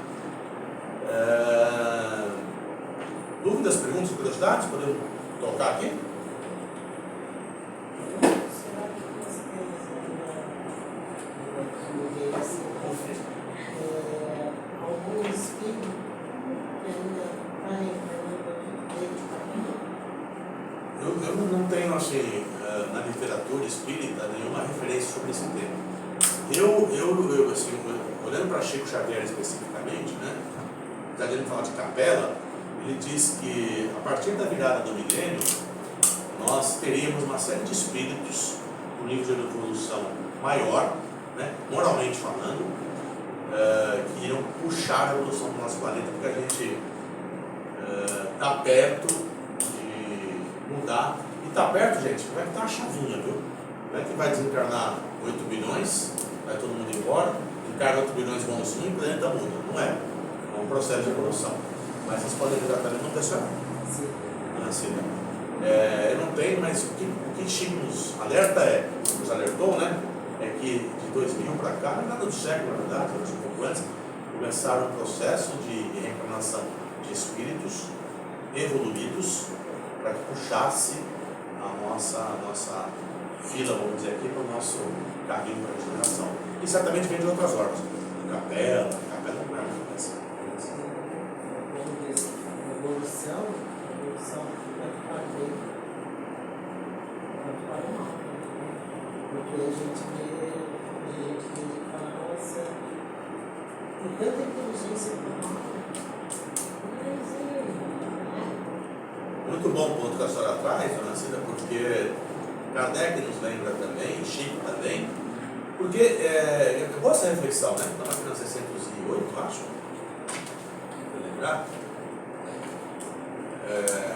Dúvidas, perguntas, curiosidades? Podemos tocar aqui? Será que nós temos algum espírito que ainda está reencarnando dentro de caminho? Eu não tenho, assim, na literatura espírita, nenhuma referência sobre esse tema. Eu assim, olhando para Chico Xavier especificamente, né, já dele falar de capela, ele diz que a partir da virada do milênio, nós teríamos uma série de espíritos com nível de evolução maior, né, moralmente falando, que iriam puxar a evolução do nosso planeta, porque a gente está perto de mudar. E está perto, gente, como é que está a chavinha, viu? Como é que vai desencarnar 8 bilhões, vai todo mundo embora, encarna 8 bilhões bonzinho e o planeta muda. Não é. É um processo de evolução. Mas vocês podem ver também não pessoal. Sim. Assim, né? Eu não tenho, mas o que Chico nos alerta nos alertou, né? É que de 2000 para cá, nada do século, na verdade, um pouco antes, começaram um processo de reencarnação de espíritos evoluídos para que puxasse a nossa fila, vamos dizer aqui, para o nosso caminho para a regeneração. E certamente vem de outras ordens. Capela não é uma coisa. A evolução tanto para bem quanto para o mal. Porque a gente vê que fala, nossa, tem tanta inteligência para o mal. Muito bom o ponto que a senhora traz, dona Cida, porque Kardec nos lembra também, Chico também, porque eu gosto dessa reflexão, né? Estava aqui na 608, acho, para lembrar.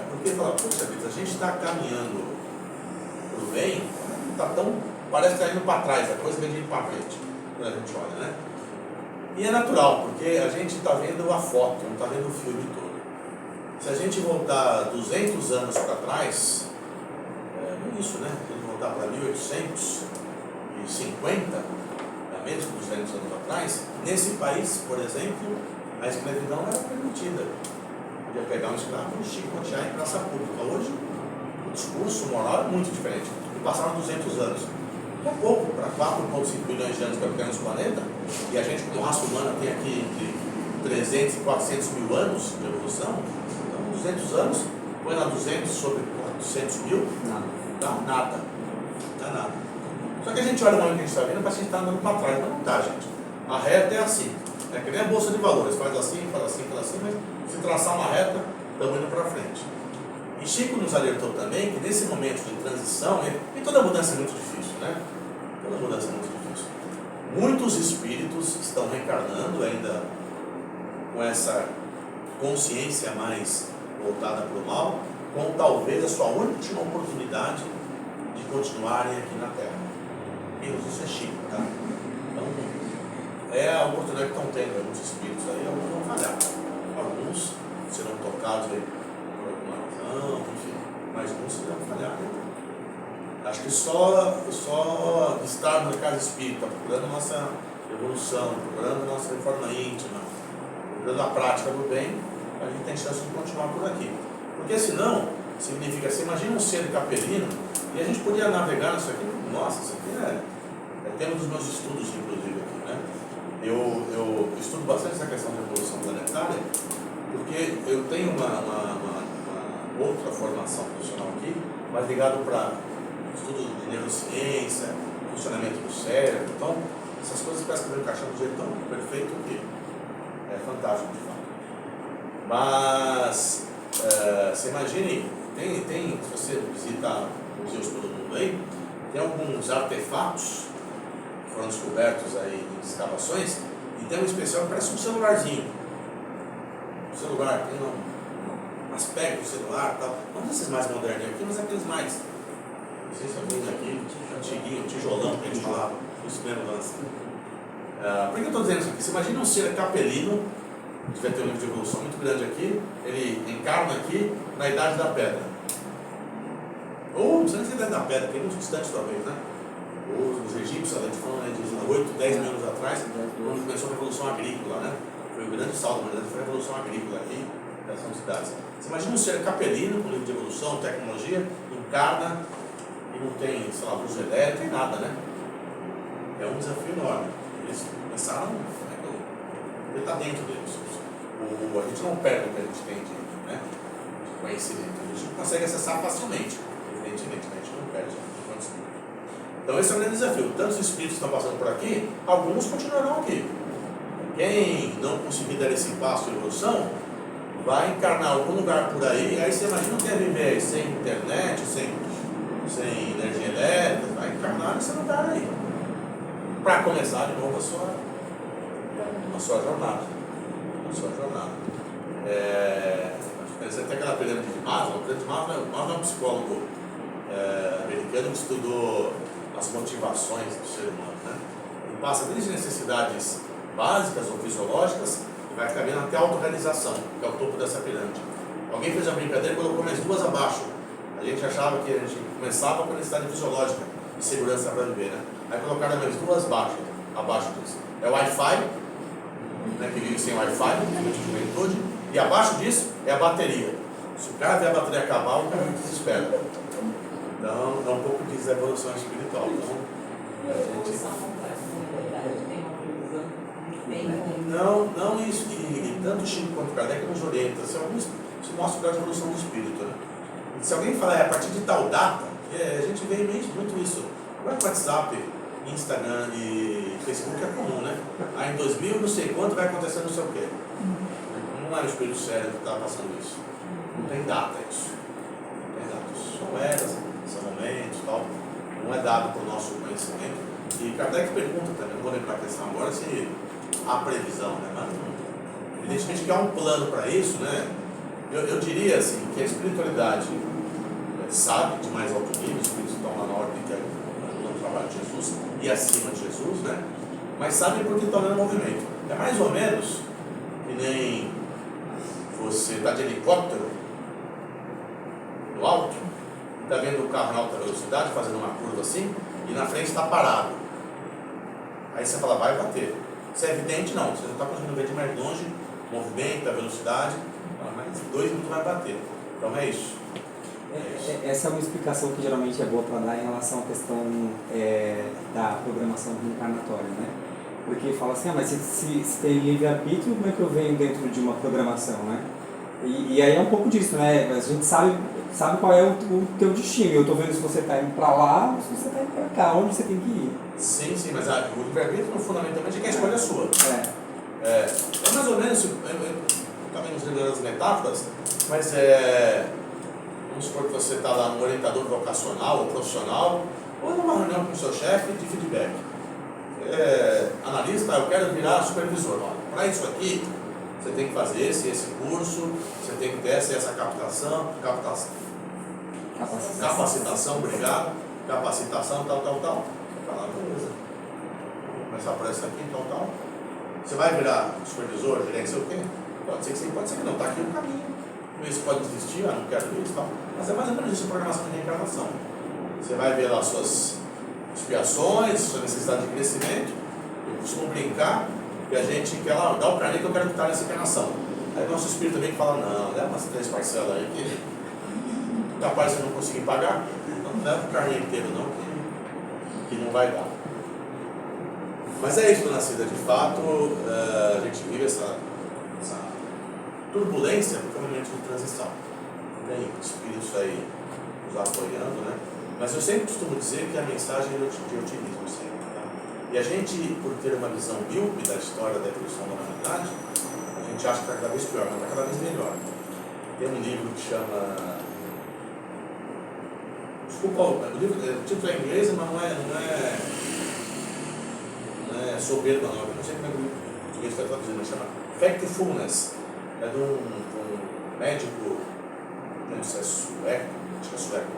Porque fala, puxa vida, a gente está caminhando para o bem, tá parece que está indo para trás, a coisa vem de ir para frente, quando a gente olha, né? E é natural, porque a gente está vendo a foto, não está vendo o filme todo. Se a gente voltar 200 anos para trás, isso, né? Se a gente voltar para 1850, mesmo 200 anos atrás, nesse país, por exemplo, a escravidão era permitida. Podia pegar um escravo e chicotear em praça pública. Hoje, o discurso moral é muito diferente. E passaram 200 anos. Daqui a pouco, para 4,5 bilhões de anos que habitamos o planeta, e a gente, como raça humana, tem aqui entre 300 e 400 mil anos de evolução, então 200 anos, põe lá 200 sobre 800 mil, Nada. dá nada. Dá nada. Só que a gente olha o momento que a gente está vendo, parece que a gente está andando para trás, mas não está, gente. A reta é assim. É que nem a bolsa de valores, faz assim, mas se traçar uma reta, estamos indo para frente. E Chico nos alertou também que nesse momento de transição, e toda mudança é muito difícil, né? Toda mudança é muito difícil. Muitos espíritos estão reencarnando ainda com essa consciência mais voltada para o mal, com talvez a sua última oportunidade de continuarem aqui na Terra. Isso é Chico, tá? Então, é a oportunidade que estão tendo alguns espíritos aí, alguns vão falhar. Alguns serão tocados aí por alguma razão, enfim, mas alguns serão falhar. Acho que só estarmos na casa espírita, procurando nossa evolução, procurando nossa reforma íntima, procurando a prática do bem, a gente tem chance de continuar por aqui. Porque senão, significa assim, imagina um ser capelino, e a gente podia navegar nisso aqui, nossa, isso aqui é tema dos meus estudos, inclusive, aqui, né? Eu estudo bastante essa questão da evolução planetária, porque eu tenho uma outra formação profissional aqui, mais ligado para estudo de neurociência, funcionamento do cérebro. Então, essas coisas parecem que vão encaixando de um jeito tão perfeito que é fantástico, de fato. Mas, você imagine, se você visita museus pelo mundo aí, tem alguns artefatos que foram descobertos aí em escavações, e tem um especial que parece um celularzinho. O celular tem um aspecto do celular, tal. Não desses mais modernos aqui, mas aqueles mais. Não sei se alguém aqui, antiguinho, tijolão que a gente falava, isso mesmo lança. Por que eu estou dizendo isso aqui? Você imagina um ser capelino, que vai ter um nível de evolução muito grande aqui, ele encarna aqui na Idade da Pedra. Ou não precisa nem ser Idade da Pedra, que é muito distante talvez, né? Os egípcios, a gente falou de 8, 10 mil anos atrás, quando começou a Revolução Agrícola, né? Foi o grande saldo, na verdade, foi a Revolução Agrícola aqui, dessas cidades. Você imagina um ser capelino, com nível de evolução, tecnologia, encarna e não tem, sei lá, luz elétrica e nada, né? É um desafio enorme. Eles começaram, ele está dentro deles. A gente não perde o que a gente tem de conhecimento, a gente consegue acessar facilmente, evidentemente, a gente não perde o conhecimento. Então esse é o grande desafio. Tantos espíritos estão passando por aqui, alguns continuarão aqui. Quem não conseguir dar esse passo de evolução, vai encarnar algum lugar por aí, aí você imagina que é viver sem internet, sem energia elétrica, vai encarnar nesse lugar aí. Para começar de novo a sua jornada. Você tem aquela pirâmide de Maslow. A pirâmide de Maslow é um psicólogo americano que estudou as motivações do ser humano, né? Ele passa desde necessidades básicas ou fisiológicas e vai caminhando até a autorrealização, que é o topo dessa pirâmide. Alguém fez a brincadeira e colocou mais duas abaixo. A gente achava que a gente começava com a necessidade fisiológica e segurança para viver, né? Aí colocaram mais duas abaixo disso. É o Wi-Fi, né, que vive sem Wi-Fi, de juventude, e abaixo disso é a bateria. Se o cara ver a bateria acabar, o cara desespera. Então, é um pouco disso da evolução espiritual. Então, não isso, e tanto Chico quanto Kardec nos orienta, isso mostra o grau de evolução do espírito, né? E se alguém falar a partir de tal data, a gente vê muito isso. Agora o WhatsApp, Instagram e Facebook é comum, né? Aí em 2000, não sei quanto, vai acontecer não sei o quê. Não é o espírito sério que está passando isso. Não tem data isso. Não tem data. São eras, são momentos e tal. Não é dado para o nosso conhecimento. E Kardec pergunta também, não vou lembrar a questão agora, se há previsão, né? Mas evidentemente que há um plano para isso, né? Eu diria assim, que a espiritualidade sabe de mais alto nível, os espíritos estão lá na ordem que é o trabalho de Jesus e acima de Jesus, né? Mas sabem porque estão no movimento. É mais ou menos que nem você está de helicóptero no alto, está vendo o carro em alta velocidade fazendo uma curva assim e na frente está parado. Aí você fala, vai bater. Isso é evidente? Não, você não está conseguindo ver de mais longe o movimento, a velocidade, mas 2 minutos vai bater. Então é isso. Essa é uma explicação que geralmente é boa para dar em relação à questão da programação reencarnatória, né? Porque fala assim, mas se tem livre-arbítrio, como é que eu venho dentro de uma programação, né? E aí é um pouco disso, né? A gente sabe qual é o teu destino. Eu estou vendo se você está indo para lá ou se você está indo para cá, onde você tem que ir. Sim, mas o livre-arbítrio fundamentalmente é que a escolha é sua. É mais ou menos, eu também nos lembrando das metáforas, mas vamos supor que você está lá no orientador vocacional ou profissional, ou numa reunião com o seu chefe de feedback. Analista, eu quero virar supervisor. Para isso aqui, você tem que fazer esse curso, você tem que ter essa capacitação, obrigado, capacitação, tal. Fala, beleza. Vou começar por essa aqui, tal. Você vai virar supervisor, gerente, sei o quê? Pode ser que sim, pode ser que não. Está aqui o caminho. Isso pode desistir, não quero isso, tal. Mas é mais ou menos isso, a programação de reencarnação. Você vai ver lá suas expiações, sua necessidade de crescimento. Eu costumo brincar que a gente quer lá, dá o carnê que eu quero estar nessa encarnação. Aí o nosso espírito vem e fala, não, leva umas 3 parcelas aí que capaz de não conseguir pagar. Não leva o carnê inteiro não, que não vai dar. Mas é isso, dona Cida, de fato, a gente vive essa turbulência porque é um momento de transição. Tem espíritos aí nos apoiando, né? Mas eu sempre costumo dizer que a mensagem é de otimismo sempre. Tá? E a gente, por ter uma visão míope da história da evolução da humanidade, a gente acha que está cada vez pior, mas está cada vez melhor. Tem um livro que chama... Desculpa, o título é em inglês, mas não é soberba, não. Eu não sei como é que o português está traduzindo, mas chama Factfulness. É de um médico, não sei se é sueco, acho que é sueco.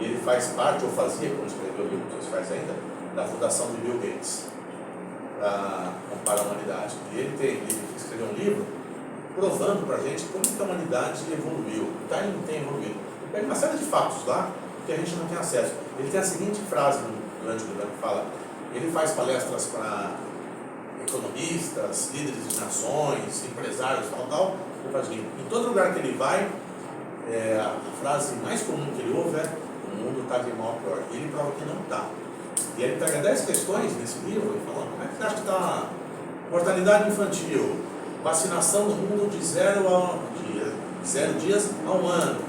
E ele faz parte, ou fazia, quando escreveu o livro, não sei se faz ainda, da fundação de Bill Gates, para a humanidade. E ele escreveu um livro provando para a gente como que a humanidade evoluiu. Não tem evoluído. Tem uma série de fatos lá que a gente não tem acesso. Ele tem a seguinte frase durante o livro que fala, ele faz palestras para economistas, líderes de nações, empresários, tal, ele faz livro. Em todo lugar que ele vai, a frase mais comum que ele ouve é o mundo está de mal a pior. E ele prova que não está. E ele pega 10 questões nesse livro e fala, como é que você acha que está mortalidade infantil, vacinação no mundo de 0 dias a 1 ano,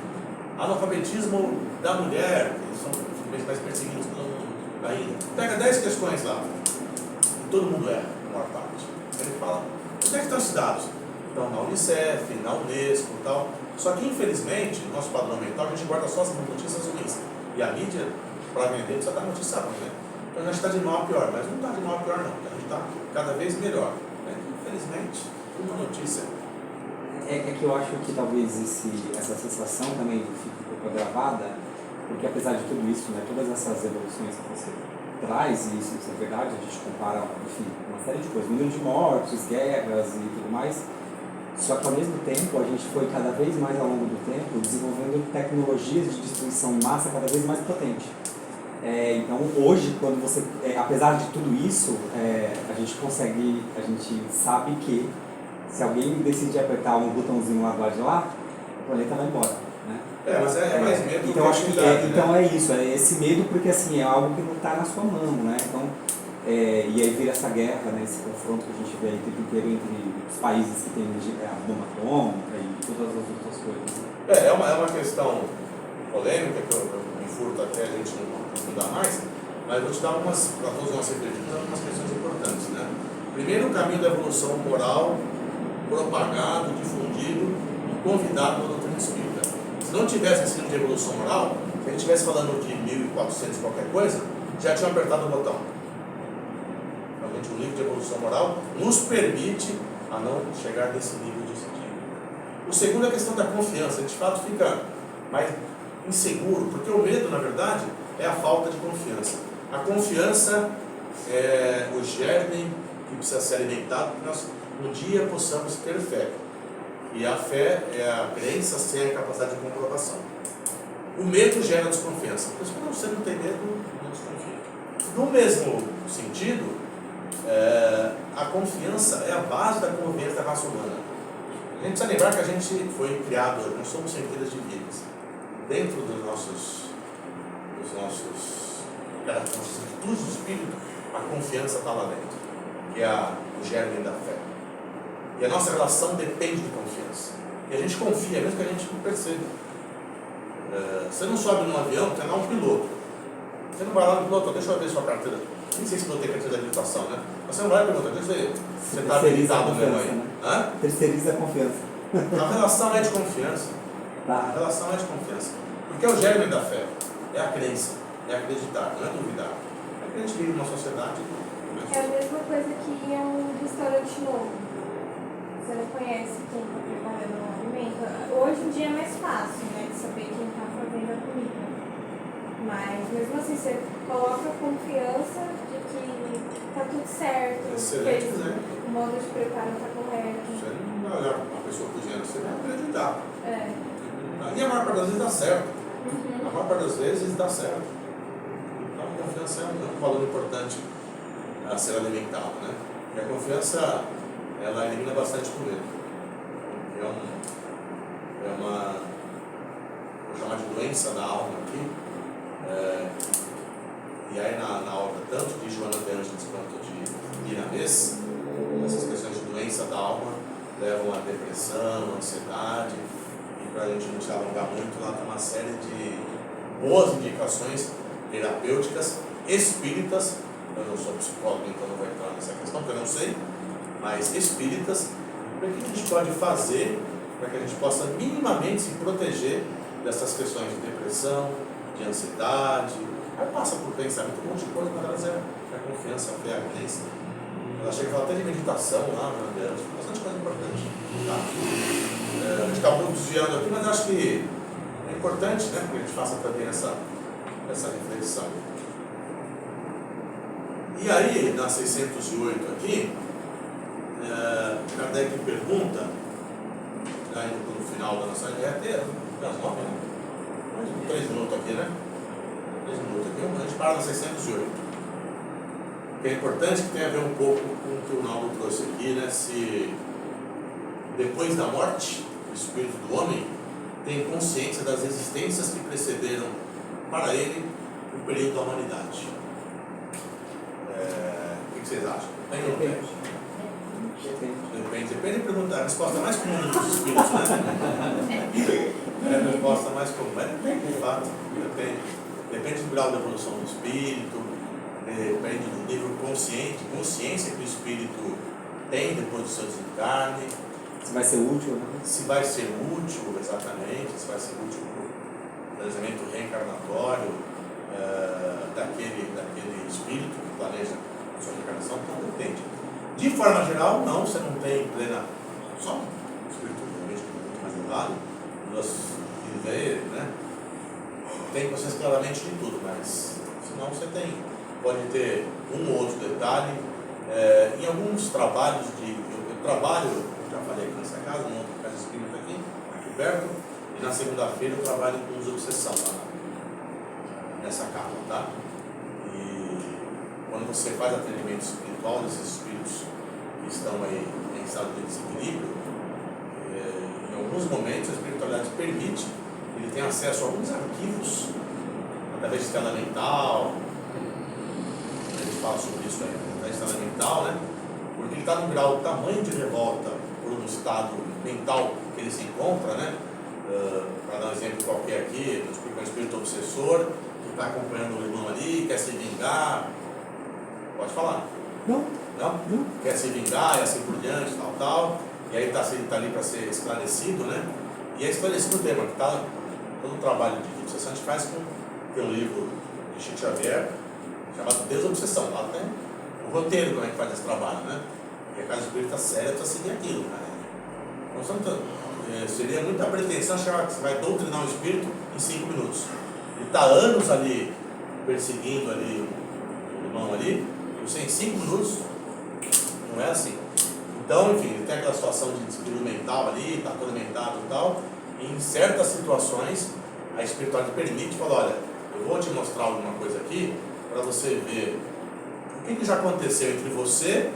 analfabetismo da mulher, que são os mais perseguidos pelo mundo ainda. Pega 10 questões lá, e todo mundo erra, a maior parte. Ele fala, onde é que estão esses dados? Então, na Unicef, na Unesco e tal. Só que, infelizmente, no nosso padrão mental, a gente guarda só as notícias ruins. E a mídia, para vender, precisa dar notícia ruim, né? Então, a gente está de mal a pior, mas não está de mal a pior, não. A gente está cada vez melhor. Infelizmente, uma notícia. É que eu acho que talvez essa sensação também fique um pouco agravada, porque apesar de tudo isso, né, todas essas evoluções que você traz, e isso é verdade, a gente compara, enfim, uma série de coisas, número de mortes, guerras e tudo mais, só que ao mesmo tempo a gente foi cada vez mais ao longo do tempo desenvolvendo tecnologias de destruição em massa cada vez mais potentes. Então hoje, quando você, apesar de tudo isso, a gente sabe que se alguém decidir apertar um botãozinho lá do lado de lá, o planeta vai embora, né? Mas é mais medo do então, que acho que então é isso, é esse medo porque assim, é algo que não está na sua mão, né? Então, e aí vira essa guerra, né? Esse confronto que a gente vê aí o tempo inteiro entre os países que têm a bomba atômica e todas as outras coisas. É uma questão polêmica que eu me furto até a gente não aprofundar mais, mas vou te dar para todos nós refletirmos, algumas questões importantes, né? Primeiro, o caminho da evolução moral propagado, difundido e convidado na doutrina espírita. Se não tivesse ensino de evolução moral, se a gente estivesse falando de 1400 qualquer coisa, já tinha apertado o botão. Realmente, o livro de evolução moral nos permite a não chegar nesse nível de sentido. O segundo é a questão da confiança. A gente, de fato, fica mais inseguro, porque o medo, na verdade, é a falta de confiança. A confiança é o germe que precisa ser alimentado para nós um dia possamos ter fé. E a fé é a crença sem a capacidade de comprovação. O medo gera desconfiança. Por isso, quando você não tem medo, não desconfia. No mesmo sentido, a confiança é a base da convivência da raça humana. A gente precisa lembrar que a gente foi criado, nós somos centenas de vidas. Dentro dos nossos virtudes do espírito, a confiança está lá dentro, que é o germe da fé. E a nossa relação depende de confiança. E a gente confia, mesmo que a gente não perceba. Você não sobe num avião, tem lá um piloto. Você não vai lá no piloto, deixa eu ver sua carteira. Nem sei se piloto tem carteira de habilitação, né? Mas você não vai perguntar, deixa eu ver. Você está habilitado mesmo aí. Né? Terceiriza a confiança. A relação é de confiança. Tá. A relação é de confiança. Porque é o germe da fé. É a crença. É acreditar, não é duvidar. É que a gente vive numa sociedade. É a mesma coisa que ir a um restaurante novo. Você não conhece quem está preparando o alimento. Hoje em dia é mais fácil, né, de saber quem está fazendo a comida. Mas mesmo assim, você coloca a confiança de que está tudo certo. Excelente, que né? o modo de preparo está correto. Você não vai olhar uma pessoa cozinhando, você vai acreditar. É. E a maior parte das vezes dá certo. Uhum. A maior parte das vezes dá certo. Então a confiança é um valor importante a ser alimentado, né? E a confiança, ela elimina bastante o medo. É uma, vou chamar de doença da alma aqui. E aí na obra tanto de Joana de Ângeles quanto de Iranês, essas questões de doença da alma levam à depressão, ansiedade. E para a gente não se alongar muito, lá tem uma série de boas indicações terapêuticas espíritas. Eu não sou psicólogo, então não vou entrar nessa questão, porque eu não sei, mas espíritas, o que a gente pode fazer para que a gente possa minimamente se proteger dessas questões de depressão, de ansiedade. Aí passa por pensamento, um monte de coisa, mas elas é a confiança, a fé, a crença. Ela chega a falar até de meditação lá, bastante coisa importante. Tá? A gente está um pouco desviando aqui, mas acho que é importante, né, que a gente faça também essa reflexão. E aí, na 608 aqui, Kardec pergunta, já indo para o final da nossa reta, as 9, né? 3 minutos aqui, né? 3 minutos aqui, a gente para na 608. Que é importante, que tem a ver um pouco com o que o Naldo trouxe aqui, né? Se depois da morte, o espírito do homem tem consciência das existências que precederam para ele o período da humanidade. O que vocês acham? Tem ou não tem? Depende de perguntar. A resposta mais comum dos espíritos, né? É a resposta mais comum. Mas depende, de fato. Depende do grau de evolução do espírito, depende do nível consciência que o espírito tem depois do seu desencarne. Se vai ser útil, né? Se vai ser útil, exatamente, se vai ser útil para o planejamento reencarnatório daquele espírito que planeja a sua reencarnação, então depende. De forma geral, não, você não tem plena. Só o espírito realmente muito mais elevado, né? Tem consciência claramente de tudo, mas senão você pode ter um ou outro detalhe. Em alguns trabalhos eu trabalho, já falei aqui nessa casa, uma outra casa espírita aqui perto, e na segunda-feira eu trabalho com desobsessão lá nessa casa, tá? E quando você faz atendimento espiritual desses espíritos que estão aí em estado de desequilíbrio, em alguns momentos a espiritualidade permite que ele tenha acesso a alguns arquivos através de escala mental. A gente fala sobre isso aí, através de escala mental, né? Porque ele está num grau de tamanho de revolta por um estado mental que ele se encontra, né? Para dar um exemplo qualquer aqui, um espírito obsessor que está acompanhando o irmão ali, quer se vingar. Pode falar? Não. Não? Quer se vingar e assim por diante, tal. E aí está ali para ser esclarecido, né? E é esclarecido o tema, que está todo o trabalho de obsessão a gente faz tem um livro de Chico Xavier chamado Desobsessão. Lá tem o roteiro como é que faz esse trabalho, né? E a casa espírita séria para seguir aquilo, cara. Seria muita pretensão achar que você vai doutrinar um espírito em 5 minutos. Ele está anos ali perseguindo ali o irmão ali, e você em 5 minutos não é assim. Então, enfim, ele tem aquela situação de desequilíbrio mental ali, está atormentado e tal, e em certas situações a espiritualidade permite falar, olha, eu vou te mostrar alguma coisa aqui para você ver o que já aconteceu entre você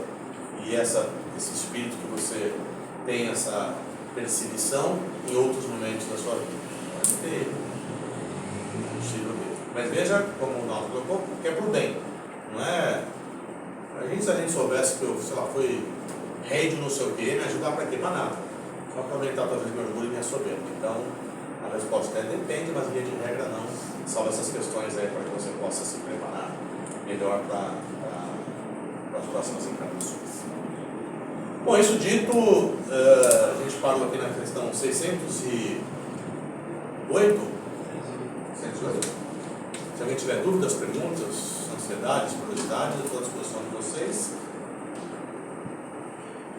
e esse espírito que você tem essa perseguição em outros momentos da sua vida. Pode ter possível mesmo. Mas veja, como o Naldo colocou, que é por dentro. Não é. Se a gente soubesse que eu, sei lá, fui rei de não sei o quê, me ajudar para quê? Para nada. Não para aumentar talvez meu orgulho e minha soberba. Então, a resposta é depende, mas via de regra não. Salva essas questões aí para que você possa se preparar melhor para as próximas encarnações. Bom, isso dito, a gente parou aqui na questão 608. 608. Se alguém tiver dúvidas, perguntas, ansiedades, curiosidades, eu estou à disposição de vocês.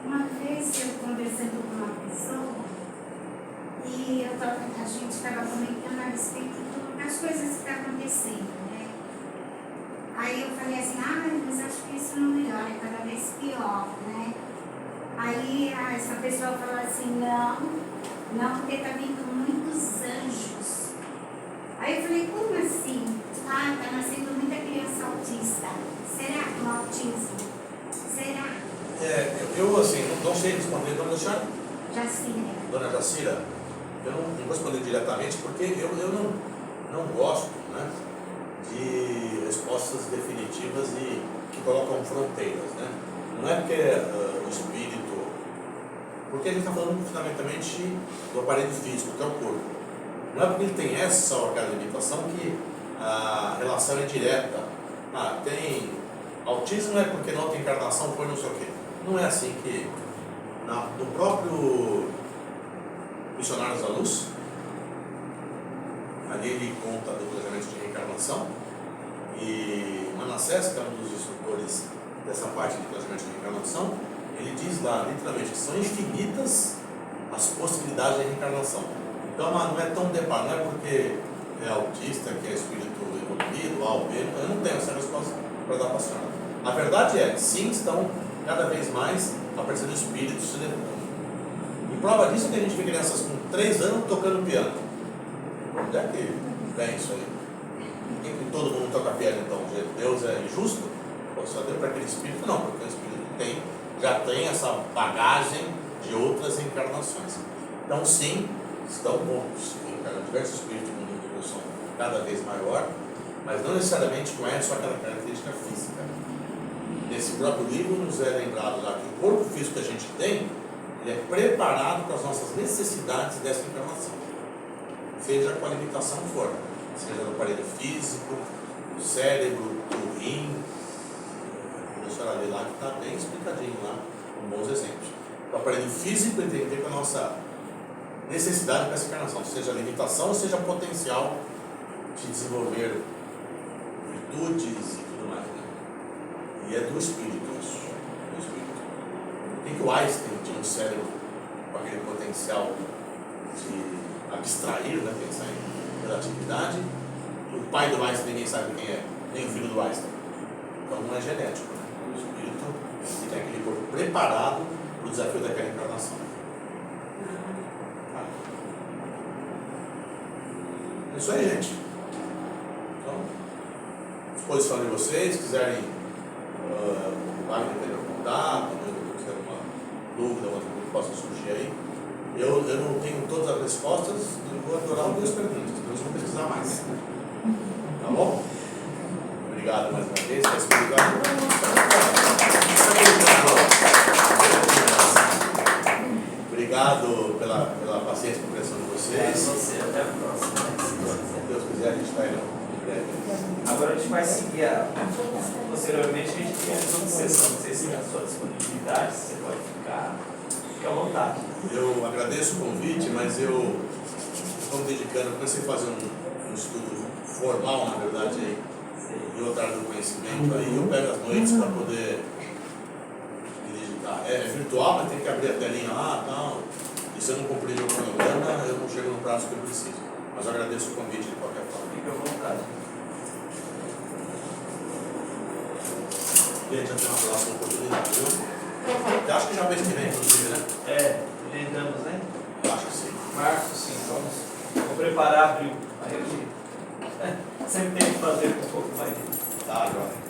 Uma vez eu conversando com uma pessoa e a gente estava comentando a respeito das coisas que estão acontecendo, né? Aí eu falei assim, mas acho que isso não melhora, é cada vez pior, né? Aí essa pessoa falou assim, não, porque está vindo muitos anjos. Aí eu falei, como assim? Está nascendo muita criança autista. Será que o autismo? Será? Eu assim, não sei responder, dona Jacira. Jacira. Dona Jacira, eu não vou responder diretamente porque eu não gosto, né, de respostas definitivas e que colocam fronteiras, né? Não é porque o espírito, porque a gente está falando fundamentalmente do aparelho físico, que é o corpo. Não é porque ele tem essa limitação que a relação é direta. Tem autismo é porque na outra encarnação foi não sei o quê. Não é assim que no próprio Missionários da Luz, ali ele conta do planejamento de reencarnação, e Manassés, que é um dos instrutores dessa parte de planejamento de reencarnação, ele diz lá, literalmente, que são infinitas as possibilidades de reencarnação. Então não é tão deparo, não é porque é autista, que é espírito evoluído, A ou B, eu não tenho essa resposta para dar para a senhora. A verdade é, sim, estão cada vez mais aparecendo espíritos se levantando. E prova disso é que a gente vê crianças com 3 anos tocando piano. Onde é que vem isso aí? Por que todo mundo toca piano então? Deus é injusto? Ou só deu para aquele espírito? Não, porque o espírito já tem essa bagagem de outras encarnações. Então sim, estão bons. Diversos espíritos no mundo de evolução cada vez maior, mas não necessariamente com só aquela característica física. Nesse próprio livro nos é lembrado lá que o corpo físico que a gente tem, ele é preparado para as nossas necessidades dessa encarnação. Seja com a limitação que for, seja no aparelho físico, no cérebro, no rim. A senhora vê lá que está bem explicadinho lá, com bons exemplos. O aparelho físico ele tem a ver com a nossa necessidade para essa encarnação, seja limitação, seja potencial de desenvolver virtudes e tudo mais, né? E é do espírito isso, do espírito. Tem que o Einstein tinha um cérebro com aquele potencial de abstrair, né, pensar em relatividade. O pai do Einstein ninguém sabe quem é, nem o filho do Einstein. Então não é genético, né? O espírito ele tem aquele corpo preparado para o desafio daquela encarnação. É isso aí, gente. Então, disposição de vocês, quiserem Wagner ter contato, se tiver alguma dúvida, alguma coisa que possa surgir aí. Eu não tenho todas as respostas, eu vou adorar ouvir as perguntas, depois eu vou pesquisar mais. Tá bom? Obrigado mais uma vez, está explicado. Obrigado pela paciência e compreensão de vocês. Até a próxima. Se Deus quiser, a gente vai em breve. Agora a gente vai seguir posteriormente a gente tem a sessão. Não sei se é a sua disponibilidade, se você pode fique à vontade. Eu agradeço o convite, mas eu estou me dedicando, comecei a fazer um estudo formal, na verdade, aí, em outra área do conhecimento, aí eu pego as noites para poder me dedicar. É virtual, mas tem que abrir a telinha lá e tal. E se eu não cumprir meu cronograma, eu não chego no prazo que eu preciso. Mas eu agradeço o convite de qualquer forma. Fique à vontade. E a gente já tem uma próxima oportunidade, viu? Eu acho que já mês que vem, inclusive, né? Agendamos, né? Eu acho que sim. Março, sim, vou preparar abril. Aí eu sempre tenho que fazer com um pouco mais. Tá, joia.